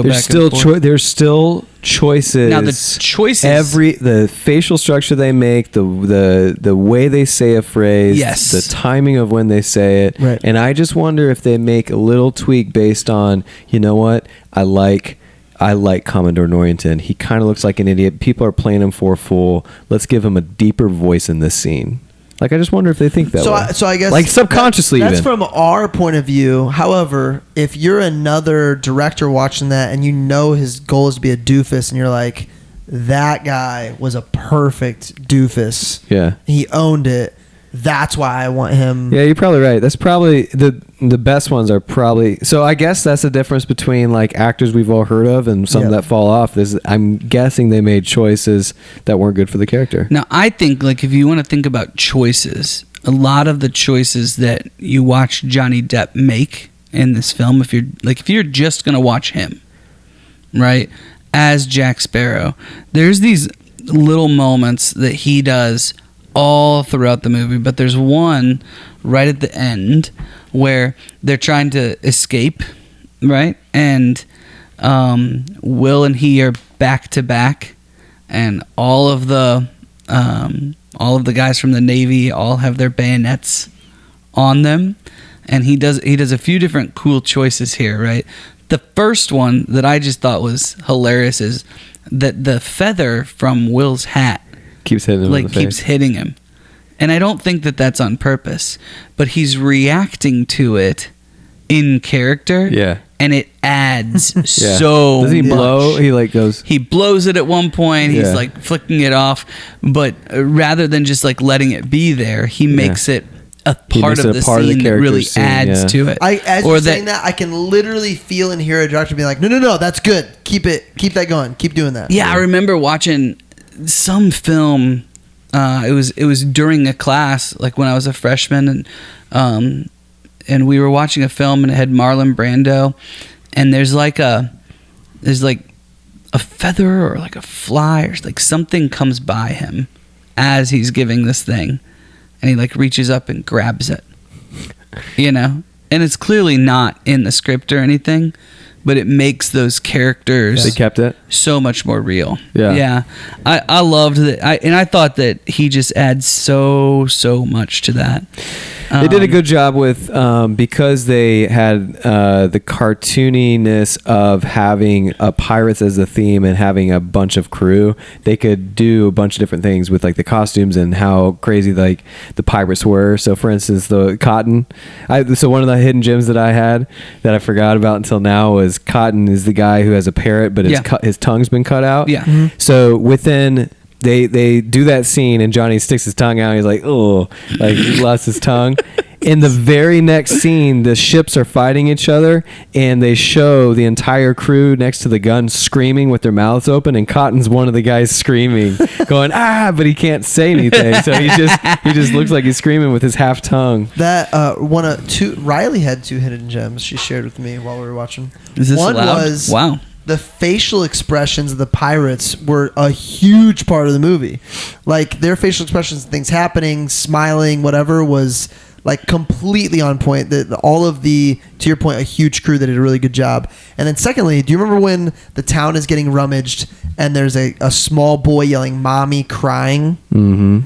back and forth. There's still choices. Now, the choices... the facial structure they make, the way they say a phrase, Yes. the timing of when they say it. Right. And I just wonder if they make a little tweak based on, what, I like Commodore Norrington. He kind of looks like an idiot. People are playing him for a fool. Let's give him a deeper voice in this scene. Like, I just wonder if they think that way. So I guess, like, subconsciously, that's even. from our point of view. However, if you're another director watching that, and his goal is to be a doofus, and you're like, that guy was a perfect doofus. Yeah. He owned it. That's why I want him. Yeah, you're probably right. That's probably the best ones are probably. So I guess that's the difference between like actors we've all heard of and some that fall off. I'm guessing they made choices that weren't good for the character. Now, I think, like, if you want to think about choices, a lot of the choices that you watch Johnny Depp make in this film, if you're just going to watch him, right, as Jack Sparrow, there's these little moments that he does all throughout the movie, but there's one right at the end where they're trying to escape, right? And Will and he are back to back, and all of the guys from the Navy all have their bayonets on them, and he does a few different cool choices here, right? The first one that I just thought was hilarious is that the feather from Will's hat Keeps hitting him. like keeps hitting him, and I don't think that that's on purpose, but he's reacting to it in character. Yeah. And it adds Yeah. so Does he much. blow? He like goes. He blows it at one point. He's Yeah. like flicking it off, but rather than just like letting it be there, he makes it a He part makes of it a the part of the scene that character's really scene, adds yeah. to it. As you're saying that, I can literally feel and hear a director being like, no, that's good. Keep that going. Keep doing that. Yeah, I remember watching some film. It was during a class, like when I was a freshman, and we were watching a film and it had Marlon Brando, and there's like a feather or like a fly or like something comes by him as he's giving this thing, and he like reaches up and grabs it, and it's clearly not in the script or anything, but it makes those characters They kept it. so much more real. Yeah. I loved that. I thought that he just adds so much to that. They did a good job with because they had the cartooniness of having pirates as the theme and having a bunch of crew. They could do a bunch of different things with like the costumes and how crazy like the pirates were. So for instance, the Cotton. So one of the hidden gems that I had that I forgot about until now was Cotton is the guy who has a parrot, but his tongue's been cut out. Yeah. Mm-hmm. So within. They do that scene and Johnny sticks his tongue out. And he's like, oh, like he lost his tongue. In the very next scene, the ships are fighting each other, and they show the entire crew next to the gun screaming with their mouths open, and Cotton's one of the guys screaming, going but he can't say anything. So he just looks like he's screaming with his half tongue. That Riley had two hidden gems she shared with me while we were watching. Is this one allowed? was Wow. the facial expressions of the pirates were a huge part of the movie. Like their facial expressions, things happening, smiling, whatever, was like completely on point. All of the, to your point, a huge crew that did a really good job. And then secondly, do you remember when the town is getting rummaged and there's a small boy yelling "mommy," crying? Mm-hmm.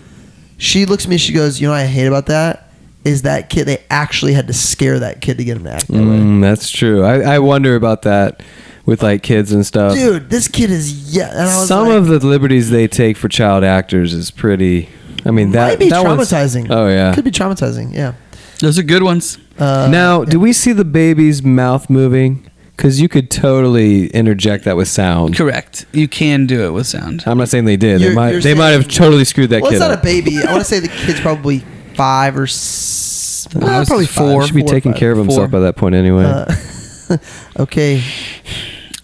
She looks at me, she goes, "You know what I hate about that? Is that kid, they actually had to scare that kid to get him to act that way." That's true. I wonder about that with like kids and stuff. Dude, this kid is, and I was Some like, of the liberties they take for child actors is pretty. I mean, that might be that one's- traumatizing. Oh yeah. Could be traumatizing, yeah. Those are good ones. Now, do we see the baby's mouth moving? Because you could totally interject that with sound. Correct. You can do it with sound. I'm not saying they did. You're They might saying- have totally screwed that Well, kid it's not up. a baby. I want to say the kid's probably 5 or probably 4. Should be taking care of himself by that point anyway. Okay.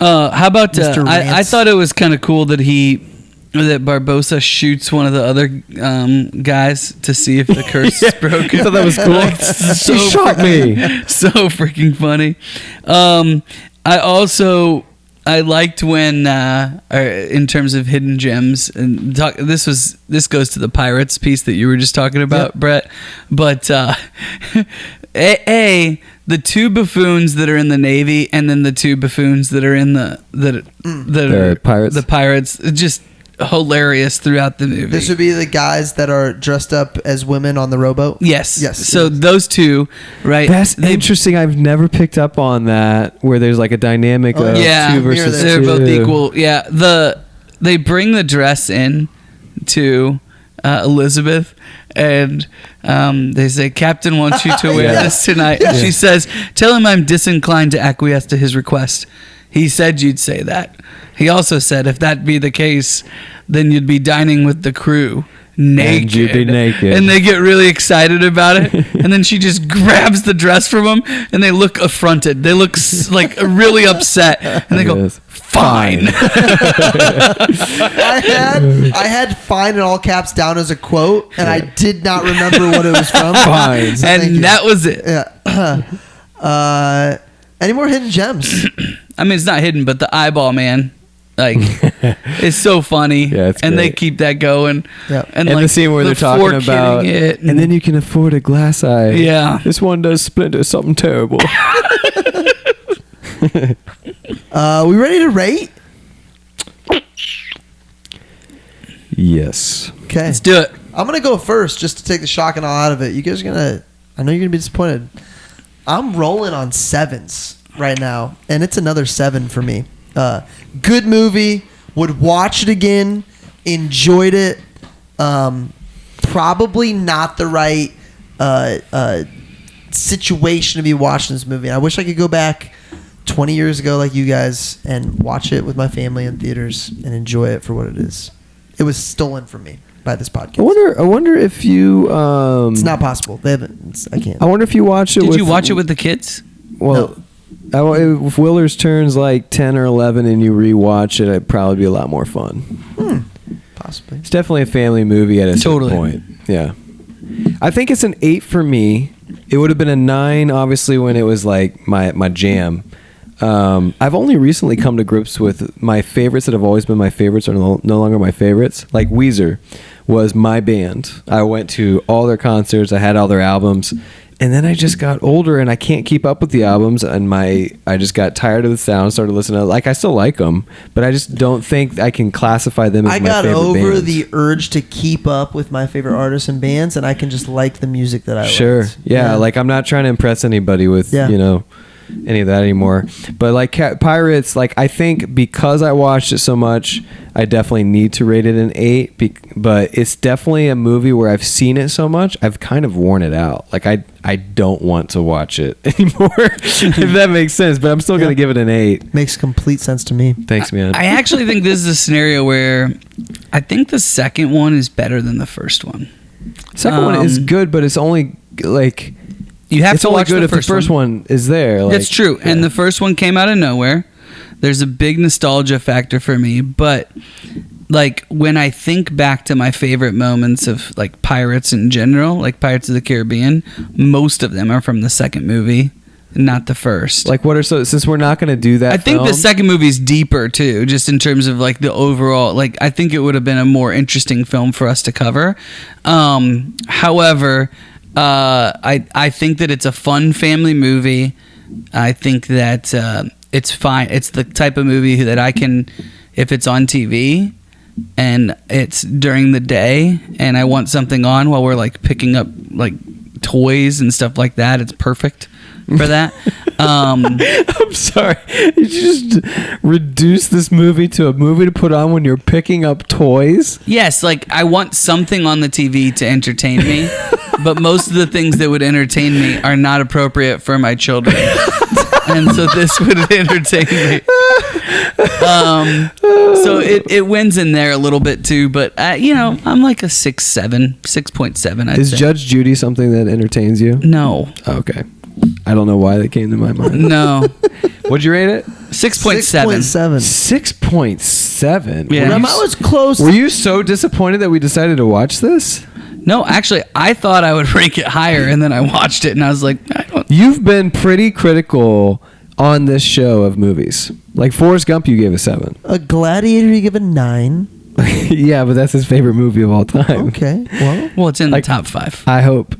How about Mr. I Rance. thought it was kind of cool that Barbossa shoots one of the other guys to see if the curse is broken. You thought that was cool? So He shot me. So freaking funny. I liked when in terms of hidden gems and this goes to the pirates piece that you were just talking about, Yep. Brett. But the two buffoons that are in the Navy and then the two buffoons that are in the pirates. The pirates, just hilarious throughout the movie. This would be the guys that are dressed up as women on the rowboat? Yes. So yes. those two, right? That's interesting. I've never picked up on that where there's like a dynamic of yeah, 2 versus 2. they're both equal. Yeah, they bring the dress in to Elizabeth, and they say, "Captain wants you to wear Yeah. this tonight." Yeah. And she says, "Tell him I'm disinclined to acquiesce to his request. He said you'd say that. He also said if that be the case, then you'd be dining with the crew." Naked. And you'd be naked. And they get really excited about it. And then she just grabs the dress from them, and they look affronted. They look like really upset. And they go, Yes. "Fine." I had "fine" in all caps down as a quote, and I did not remember what it was from. Fine. So thank you. And that was it. Yeah. Any more hidden gems? I mean, it's not hidden, but the eyeball man Like, it's so funny. Yeah, it's and they great. keep that going. Yeah. And like, the scene where they're talking fork about, hitting it and then you can afford a glass eye. Yeah. This one does splinter something terrible. We ready to rate? Yes. Okay. Let's do it. I'm gonna go first just to take the shock and awe out of it. You guys are gonna. I know you're gonna be disappointed. I'm rolling on 7s right now, and it's another 7 for me. Good movie. Would watch it again. Enjoyed it. Probably not the right situation to be watching this movie. I wish I could go back 20 years ago like you guys and watch it with my family in theaters and enjoy it for what it is. It was stolen from me by this podcast. I wonder if you. It's not possible. They haven't. I can't. I wonder if you watched it. Did you watch it with the kids? Well, if Willers turns like 10 or 11 and you rewatch it, it'd probably be a lot more fun. Possibly. It's definitely a family movie at a certain point. Yeah. I think it's an 8 for me. It would have been a 9, obviously, when it was like my jam. I've only recently come to grips with my favorites that have always been my favorites are no longer my favorites. Like Weezer was my band. I went to all their concerts. I had all their albums. And then I just got older and I can't keep up with the albums. And I just got tired of the sound, started listening to, like, I still like them, but I just don't think I can classify them as my favorite bands. I got over the urge to keep up with my favorite artists and bands, and I can just like the music that I like. Yeah, like I'm not trying to impress anybody with, any of that anymore. But like Pirates, like I think because I watched it so much, I definitely need to rate it an 8. But it's definitely a movie where I've seen it so much, I've kind of worn it out. Like I don't want to watch it anymore, if that makes sense. But I'm still going to give it an 8. Makes complete sense to me. Thanks, man. I actually think this is a scenario where I think the second one is better than the first one. Second one is good, but it's only like... You have it's to only watch good the if the first one is there. Like, that's true. Yeah. And the first one came out of nowhere. There's a big nostalgia factor for me. But like when I think back to my favorite moments of like Pirates in general, like Pirates of the Caribbean, most of them are from the second movie, not the first. Like what are since we're not going to do that, I think the second movie is deeper too, just in terms of like the overall. Like I think it would have been a more interesting film for us to cover. However. I think that it's a fun family movie. I think that it's fine. It's the type of movie that I can, if it's on TV and it's during the day and I want something on while we're like picking up like toys and stuff like that, it's perfect for that. I'm sorry. You just reduce this movie to a movie to put on when you're picking up toys? Yes, like I want something on the TV to entertain me. But most of the things that would entertain me are not appropriate for my children. And so this would entertain me. So it wins in there a little bit too. But, I'm like a 6.7. I'd Is say. Judge Judy something that entertains you? No. Okay. I don't know why that came to my mind. No. What'd you rate it? 6.7. 6.7? Yeah. I was close. Were you so disappointed that we decided to watch this? No, actually, I thought I would rank it higher, and then I watched it, and I was like, I don't. You've been pretty critical on this show of movies. Like Forrest Gump, you gave a 7. A Gladiator, you give a 9. Yeah, but that's his favorite movie of all time. Okay, well, Well, it's in the top 5. I hope.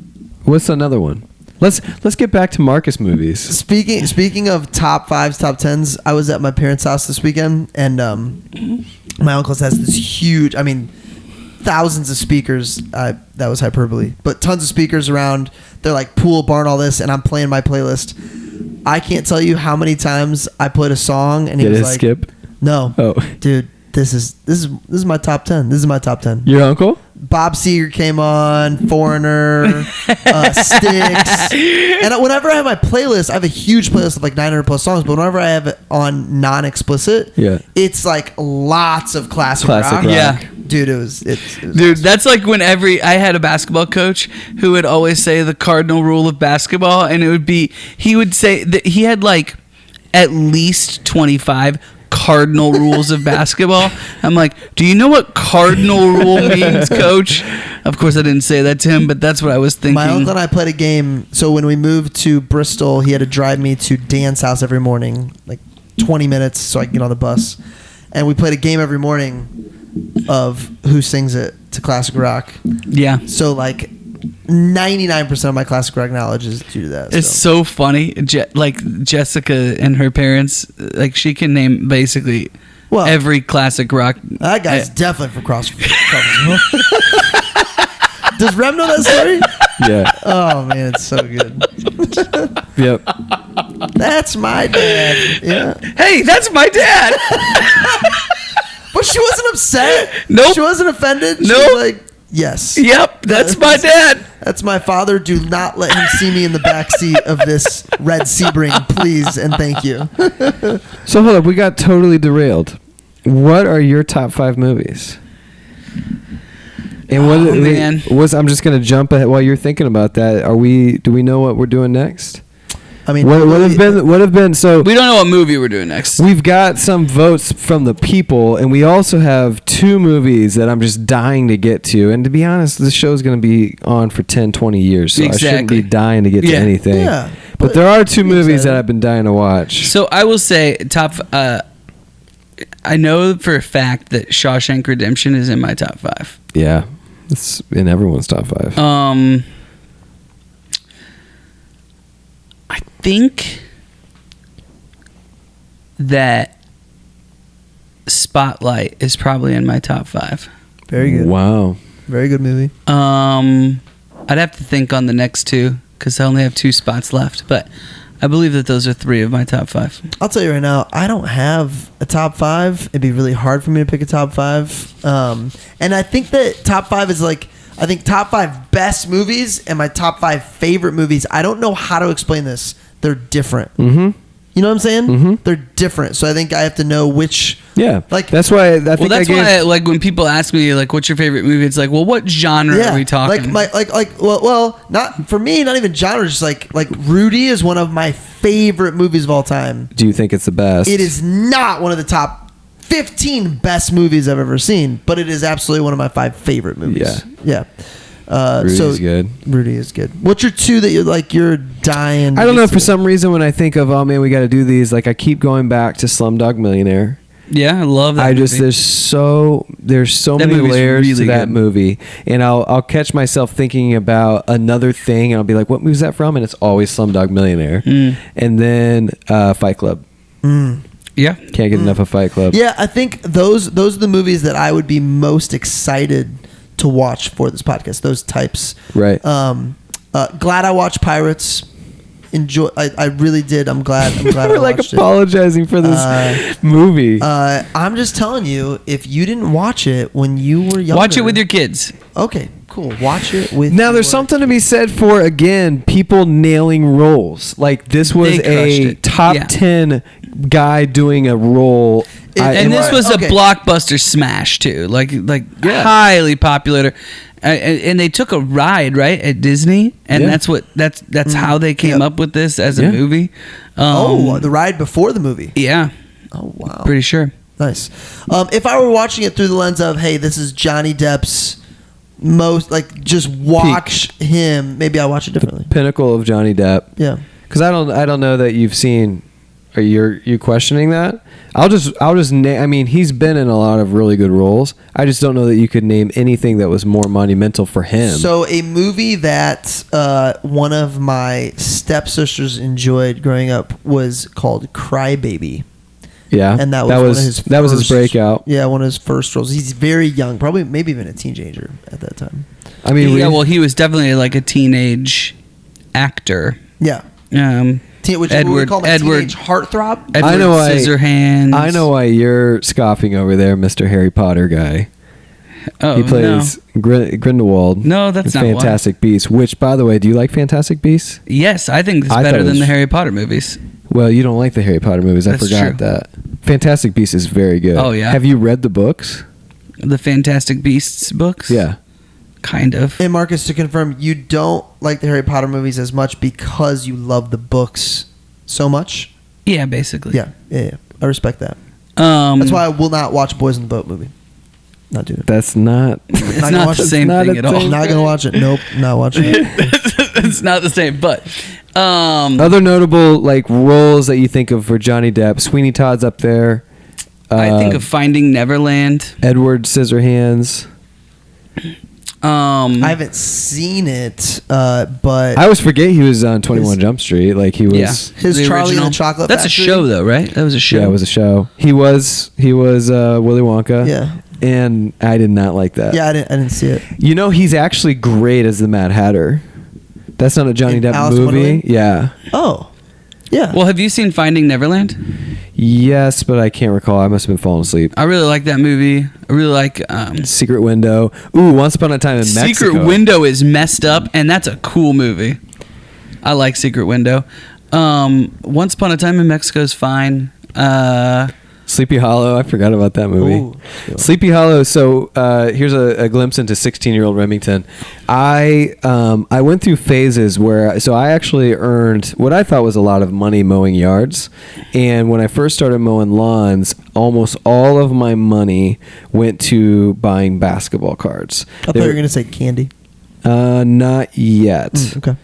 What's another one? Let's get back to Marcus movies. Speaking of top 5s, top 10s, I was at my parents' house this weekend, and my uncle's has this huge, thousands of speakers. That was hyperbole, but tons of speakers around. They're like pool, barn, all this, and I'm playing my playlist. I can't tell you how many times I played a song, and he was like, skip? No, dude, this is my top 10. This is my top 10. Your uncle? Bob Seger came on, Foreigner, Styx. And whenever I have my playlist, I have a huge playlist of like 900 plus songs, but whenever I have it on non-explicit, it's like lots of classic rock. Yeah. Dude, it was Dude, awesome. that's like when I had a basketball coach who would always say the cardinal rule of basketball, and he would say that he had like at least 25 cardinal rules of basketball. I'm like, do you know what cardinal rule means, coach? Of course I didn't say that to him, but that's what I was thinking. My uncle and I played a game. So when we moved to Bristol, he had to drive me to Dan's house every morning, like 20 minutes so I could get on the bus. and we played a game every morning of who sings it to classic rock. Yeah. So like 99% of my classic rock knowledge is due to that. It's so funny. Like Jessica and her parents, like she can name basically every classic rock. That guy's definitely from Cross. Does Rem know that story? Yeah. Oh man, it's so good. Yep. That's my dad. Yeah. Hey, that's my dad. But she wasn't upset. Nope. She wasn't offended. She Nope. was like, yes. Yep, that's my dad. That's my father. Do not let him see me in the backseat of this red Sebring, please, and thank you. So hold up, we got totally derailed. What are your top 5 movies? And man. I'm just gonna jump ahead while you're thinking about that. Do we know what we're doing next? I mean, what have been so We don't know what movie we're doing next. we've got some votes from the people, and we also have 2 movies that I'm just dying to get to. And to be honest, this show's going to be on for 10, 20 years, so I shouldn't be dying to get to anything. Yeah, but there are 2 movies that I've been dying to watch. So I will say I know for a fact that Shawshank Redemption is in my top 5. Yeah, it's in everyone's top 5. I think that Spotlight is probably in my top 5. very good. Wow. Very good movie. I'd have to think on the next 2 because I only have 2 spots left, but I believe that those are 3 of my top 5. I'll tell you right now, I don't have a top 5. It'd be really hard for me to pick a top 5. And I think that top 5 is like, I think top 5 best movies and my top 5 favorite movies. I don't know how to explain this. They're different. Mm-hmm. You know what I'm saying? Mm-hmm. They're different. So I think I have to know which. Yeah, like that's why I think why like when people ask me like what's your favorite movie, it's like, well, what genre are we talking? Well, not for me, not even genre, just like Rudy is one of my favorite movies of all time. Do you think it's the best? It is not one of the top 15 best movies I've ever seen, but it is absolutely one of my 5 favorite movies. Yeah. Rudy's good. Rudy is good. What's your 2 that you're dying? I don't know. For some reason, when I think of, oh man, we got to do these, like I keep going back to Slumdog Millionaire. Yeah, I love that. There's so many layers really to that good. movie, and I'll catch myself thinking about another thing, and I'll be like, what movie's that from? And it's always Slumdog Millionaire, and then Fight Club. Yeah, can't get enough of Fight Club. Yeah, I think those are the movies that I would be most excited to watch for this podcast. Those types, right? Glad I watched Pirates. Enjoy. I really did. I'm glad. We're I like watched apologizing for this movie. I'm just telling you, if you didn't watch it when you were younger, watch it with your kids. Okay, cool. Watch it with. Now there's something to be said for, again, people nailing roles. Like this was a top 10 guy doing a role. And this was a blockbuster smash too, like highly popular, and they took a ride right at Disney, and that's how they came up with this as a movie. The ride before the movie. Yeah. Oh wow. Pretty sure. Nice. If I were watching it through the lens of, hey, this is Johnny Depp's most, like, just watch him, maybe I'll watch it differently. Pinnacle of Johnny Depp. Yeah. Because I don't know that you've seen. Are you questioning that? I'll just I mean, he's been in a lot of really good roles. I just don't know that you could name anything that was more monumental for him. So a movie that one of my stepsisters enjoyed growing up was called Cry Baby. Yeah, and that was his breakout. Yeah, one of his first roles. He's very young, probably maybe even a teenager at that time. I mean, he was definitely like a teenage actor. Yeah. Which Edward teenage heartthrob. I know why Scissorhands. I know why you're scoffing over there, Mr. Harry Potter guy. Oh, he plays Grindelwald. No, that's not Fantastic Beasts. Which, by the way, do you like Fantastic Beasts? Yes, I think it's better than the Harry Potter movies. Well, you don't like the Harry Potter movies. I forgot that. Fantastic Beasts is very good. Oh yeah. Have you read the books? The Fantastic Beasts books? Yeah. Kind of. And Marcus, to confirm, you don't like the Harry Potter movies as much because you love the books so much? Yeah, basically. Yeah. I respect that. That's why I will not watch Boys in the Boat movie. Not doing it. That's not. It's not the same thing at all. Not gonna watch it. Nope, not watching it. It's not the same. But other notable like roles that you think of for Johnny Depp, Sweeney Todd's up there. I think of Finding Neverland. Edward Scissorhands. I haven't seen it, but I always forget he was on 21 Jump Street. Like he was. Yeah. his The Charlie original. and the Chocolate That's Factory. a show, though, right? That was a show. Yeah, it was a show. He was Willy Wonka. Yeah. And I did not like that. Yeah, I didn't see it. You know, he's actually great as the Mad Hatter. That's not a Johnny In Depp Alice in movie. Wonderland? Yeah. Oh, yeah. Well, have you seen Finding Neverland? Yes, but I can't recall. I must have been falling asleep. I really like that movie. I really like Secret Window. Ooh, Once Upon a Time in Mexico. Secret Window is messed up, and that's a cool movie. I like Secret Window. Once Upon a Time in Mexico is fine. Sleepy Hollow. I forgot about that movie. Ooh. Sleepy Hollow. So here's a glimpse into 16-year-old Remington. I went through phases where I actually earned what I thought was a lot of money mowing yards, and when I first started mowing lawns, almost all of my money went to buying basketball cards. I thought you were going to say candy. Not yet. Okay.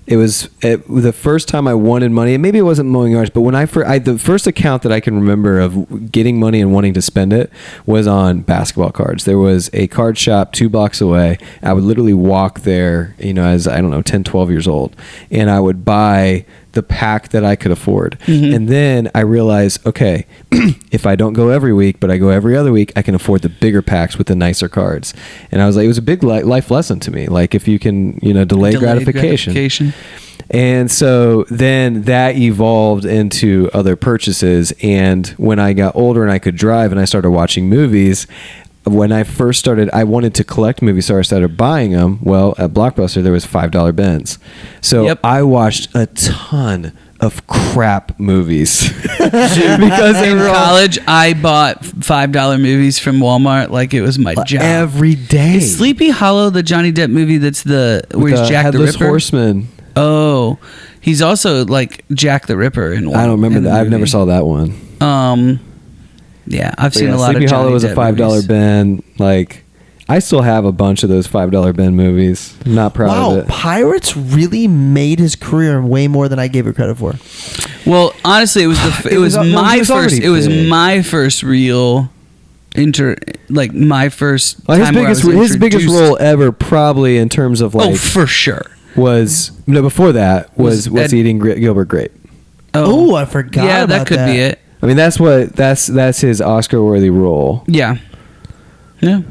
It was the first time I wanted money, and maybe it wasn't mowing yards, but when the first account that I can remember of getting money and wanting to spend it was on basketball cards. There was a card shop 2 blocks away. I would literally walk there, as, 10, 12 years old, and I would buy the pack that I could afford. Mm-hmm. And then I realized, okay, if I don't go every week, but I go every other week, I can afford the bigger packs with the nicer cards. And I was like, it was a big life lesson to me. Like if you can, delay gratification. And so then that evolved into other purchases. And when I got older and I could drive and I started watching movies, when I first started, I wanted to collect movies, so I started buying them. Well, at Blockbuster, there was $5 bins. So Yep. I watched a ton of crap movies. Because they In were all college, I bought $5 movies from Walmart like it was my job. every day. Is Sleepy Hollow the Johnny Depp movie that's where he's The Jack the Headless Ripper? Horseman. Oh, he's also like Jack the Ripper in one. I don't remember in the that. I've movie. never saw that one. Yeah, I've But seen yeah, a lot Sleepy of Johnny Hollow was a Depp $5 movies. bin. Like, I still have a bunch of those $5 bin movies. I'm not proud Wow, of it. Pirates really made his career way more than I gave it credit for. Well, honestly, it was It was my already first. It was big. my first real my first Well, time where I was his biggest introduced- role ever, probably in terms of Oh, for sure. was before that was Was Ed- eating Gilbert Grape. Oh, I forgot. Yeah, about that could be it. I mean, that's his Oscar-worthy role. Yeah. Yeah.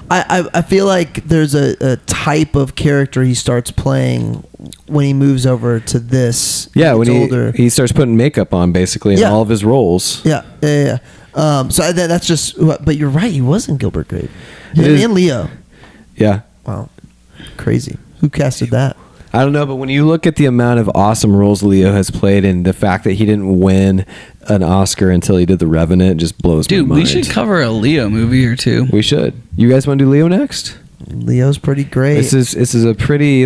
I feel like there's a type of character he starts playing when he moves over to this. Yeah, when gets older. he starts putting makeup on basically in Yeah. all of his roles. Yeah. So that's just. But you're right. He wasn't Gilbert Grape. It is- And Leo. Yeah. Wow, crazy. Who casted that? I don't know, but when you look at the amount of awesome roles Leo has played and the fact that he didn't win an Oscar until he did The Revenant, it just blows Dude, my mind. we should cover a Leo movie or two. We should. You guys want to do Leo next? Leo's pretty great. This is a pretty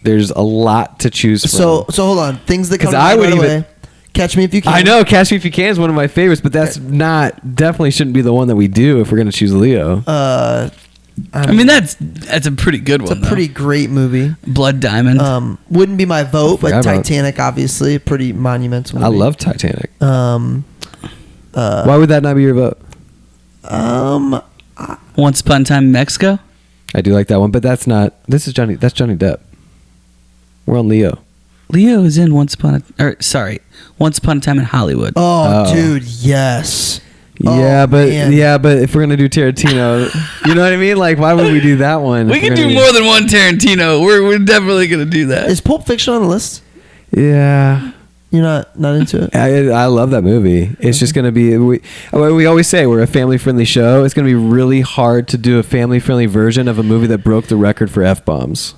there's a lot to choose from. So hold on. Things that come 'Cause to I mind would right even- away. Catch Me If You Can. I know Catch Me If You Can is one of my favorites, but that's definitely shouldn't be the one that we do if we're going to choose Leo. I mean, that's a pretty good It's one. a pretty great movie. Blood Diamond. Wouldn't be my vote, but Forgot about- Titanic, obviously, a pretty monumental movie. I love Titanic. Um, Why would that not be your vote? Once Upon a Time in Mexico. I do like that one, but that's Johnny Depp. We're on Leo. Leo is in Once Upon a Time in Hollywood. oh, dude, yes. Yeah, Oh, but man. but if we're gonna do Tarantino, you know what I mean? Like, why would we do that one? We if we're can gonna do more than one Tarantino. We're definitely gonna do that. Is Pulp Fiction on the list? Yeah, You're not into it? I love that movie. It's just gonna be we always say we're a family friendly show. It's gonna be really hard to do a family friendly version of a movie that broke the record for F-bombs.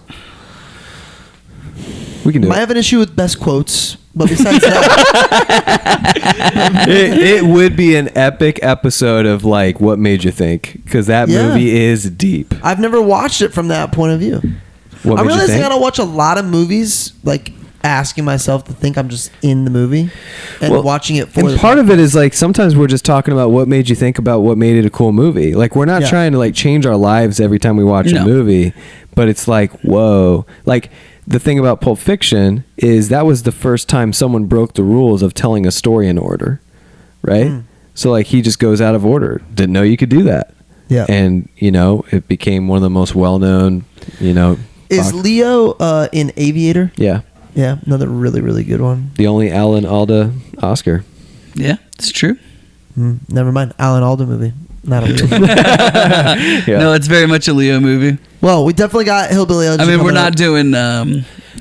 We can do Might it. have an issue with best quotes, but besides that, It would be an epic episode of What Made You Think, because that Yeah. movie is deep. I've never watched it from that point of view. What I'm made you realizing think? I don't watch a lot of movies, asking myself to think I'm just in the movie and Well, watching it for And the part of it is sometimes we're just talking about what made you think about what made it a cool movie. We're not Yeah. trying to change our lives every time we watch a No. movie, but it's whoa. The thing about Pulp Fiction is that was the first time someone broke the rules of telling a story in order, right? So like he just goes out of order. Didn't know you could do that. Yeah. And it became one of the most well-known. Is Leo in Aviator? Yeah. Yeah, another really, really good one. The only Alan Alda Oscar. Yeah, it's true. Never mind. Alan Alda movie. Not a Leo. Yeah. No, it's very much a Leo movie. Well, we definitely got Hillbilly Elegy. I mean, we're not doing.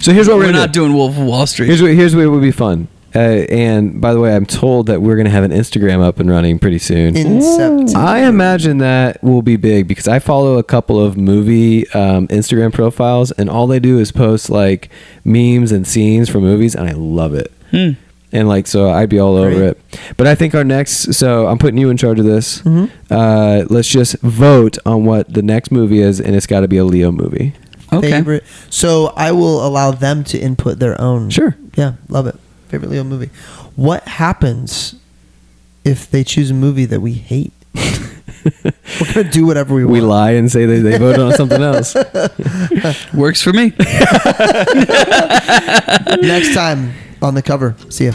So here's what we're not doing Wolf of Wall Street. Here's what would be fun. And by the way, I'm told that we're going to have an Instagram up and running pretty soon. In September. I imagine that will be big because I follow a couple of movie Instagram profiles, and all they do is post like memes and scenes from movies, and I love it. And like, so I'd be all over it. But I think our next, so I'm putting you in charge of this. Let's just vote on what the next movie is, and it's got to be a Leo movie. Okay. Favorite. So I will allow them to input their own. Sure. Yeah, love it. Favorite Leo movie. What happens if they choose a movie that we hate? We're going to do whatever we want. We lie and say they voted on something else. Works for me. Next time on The Cover. See ya.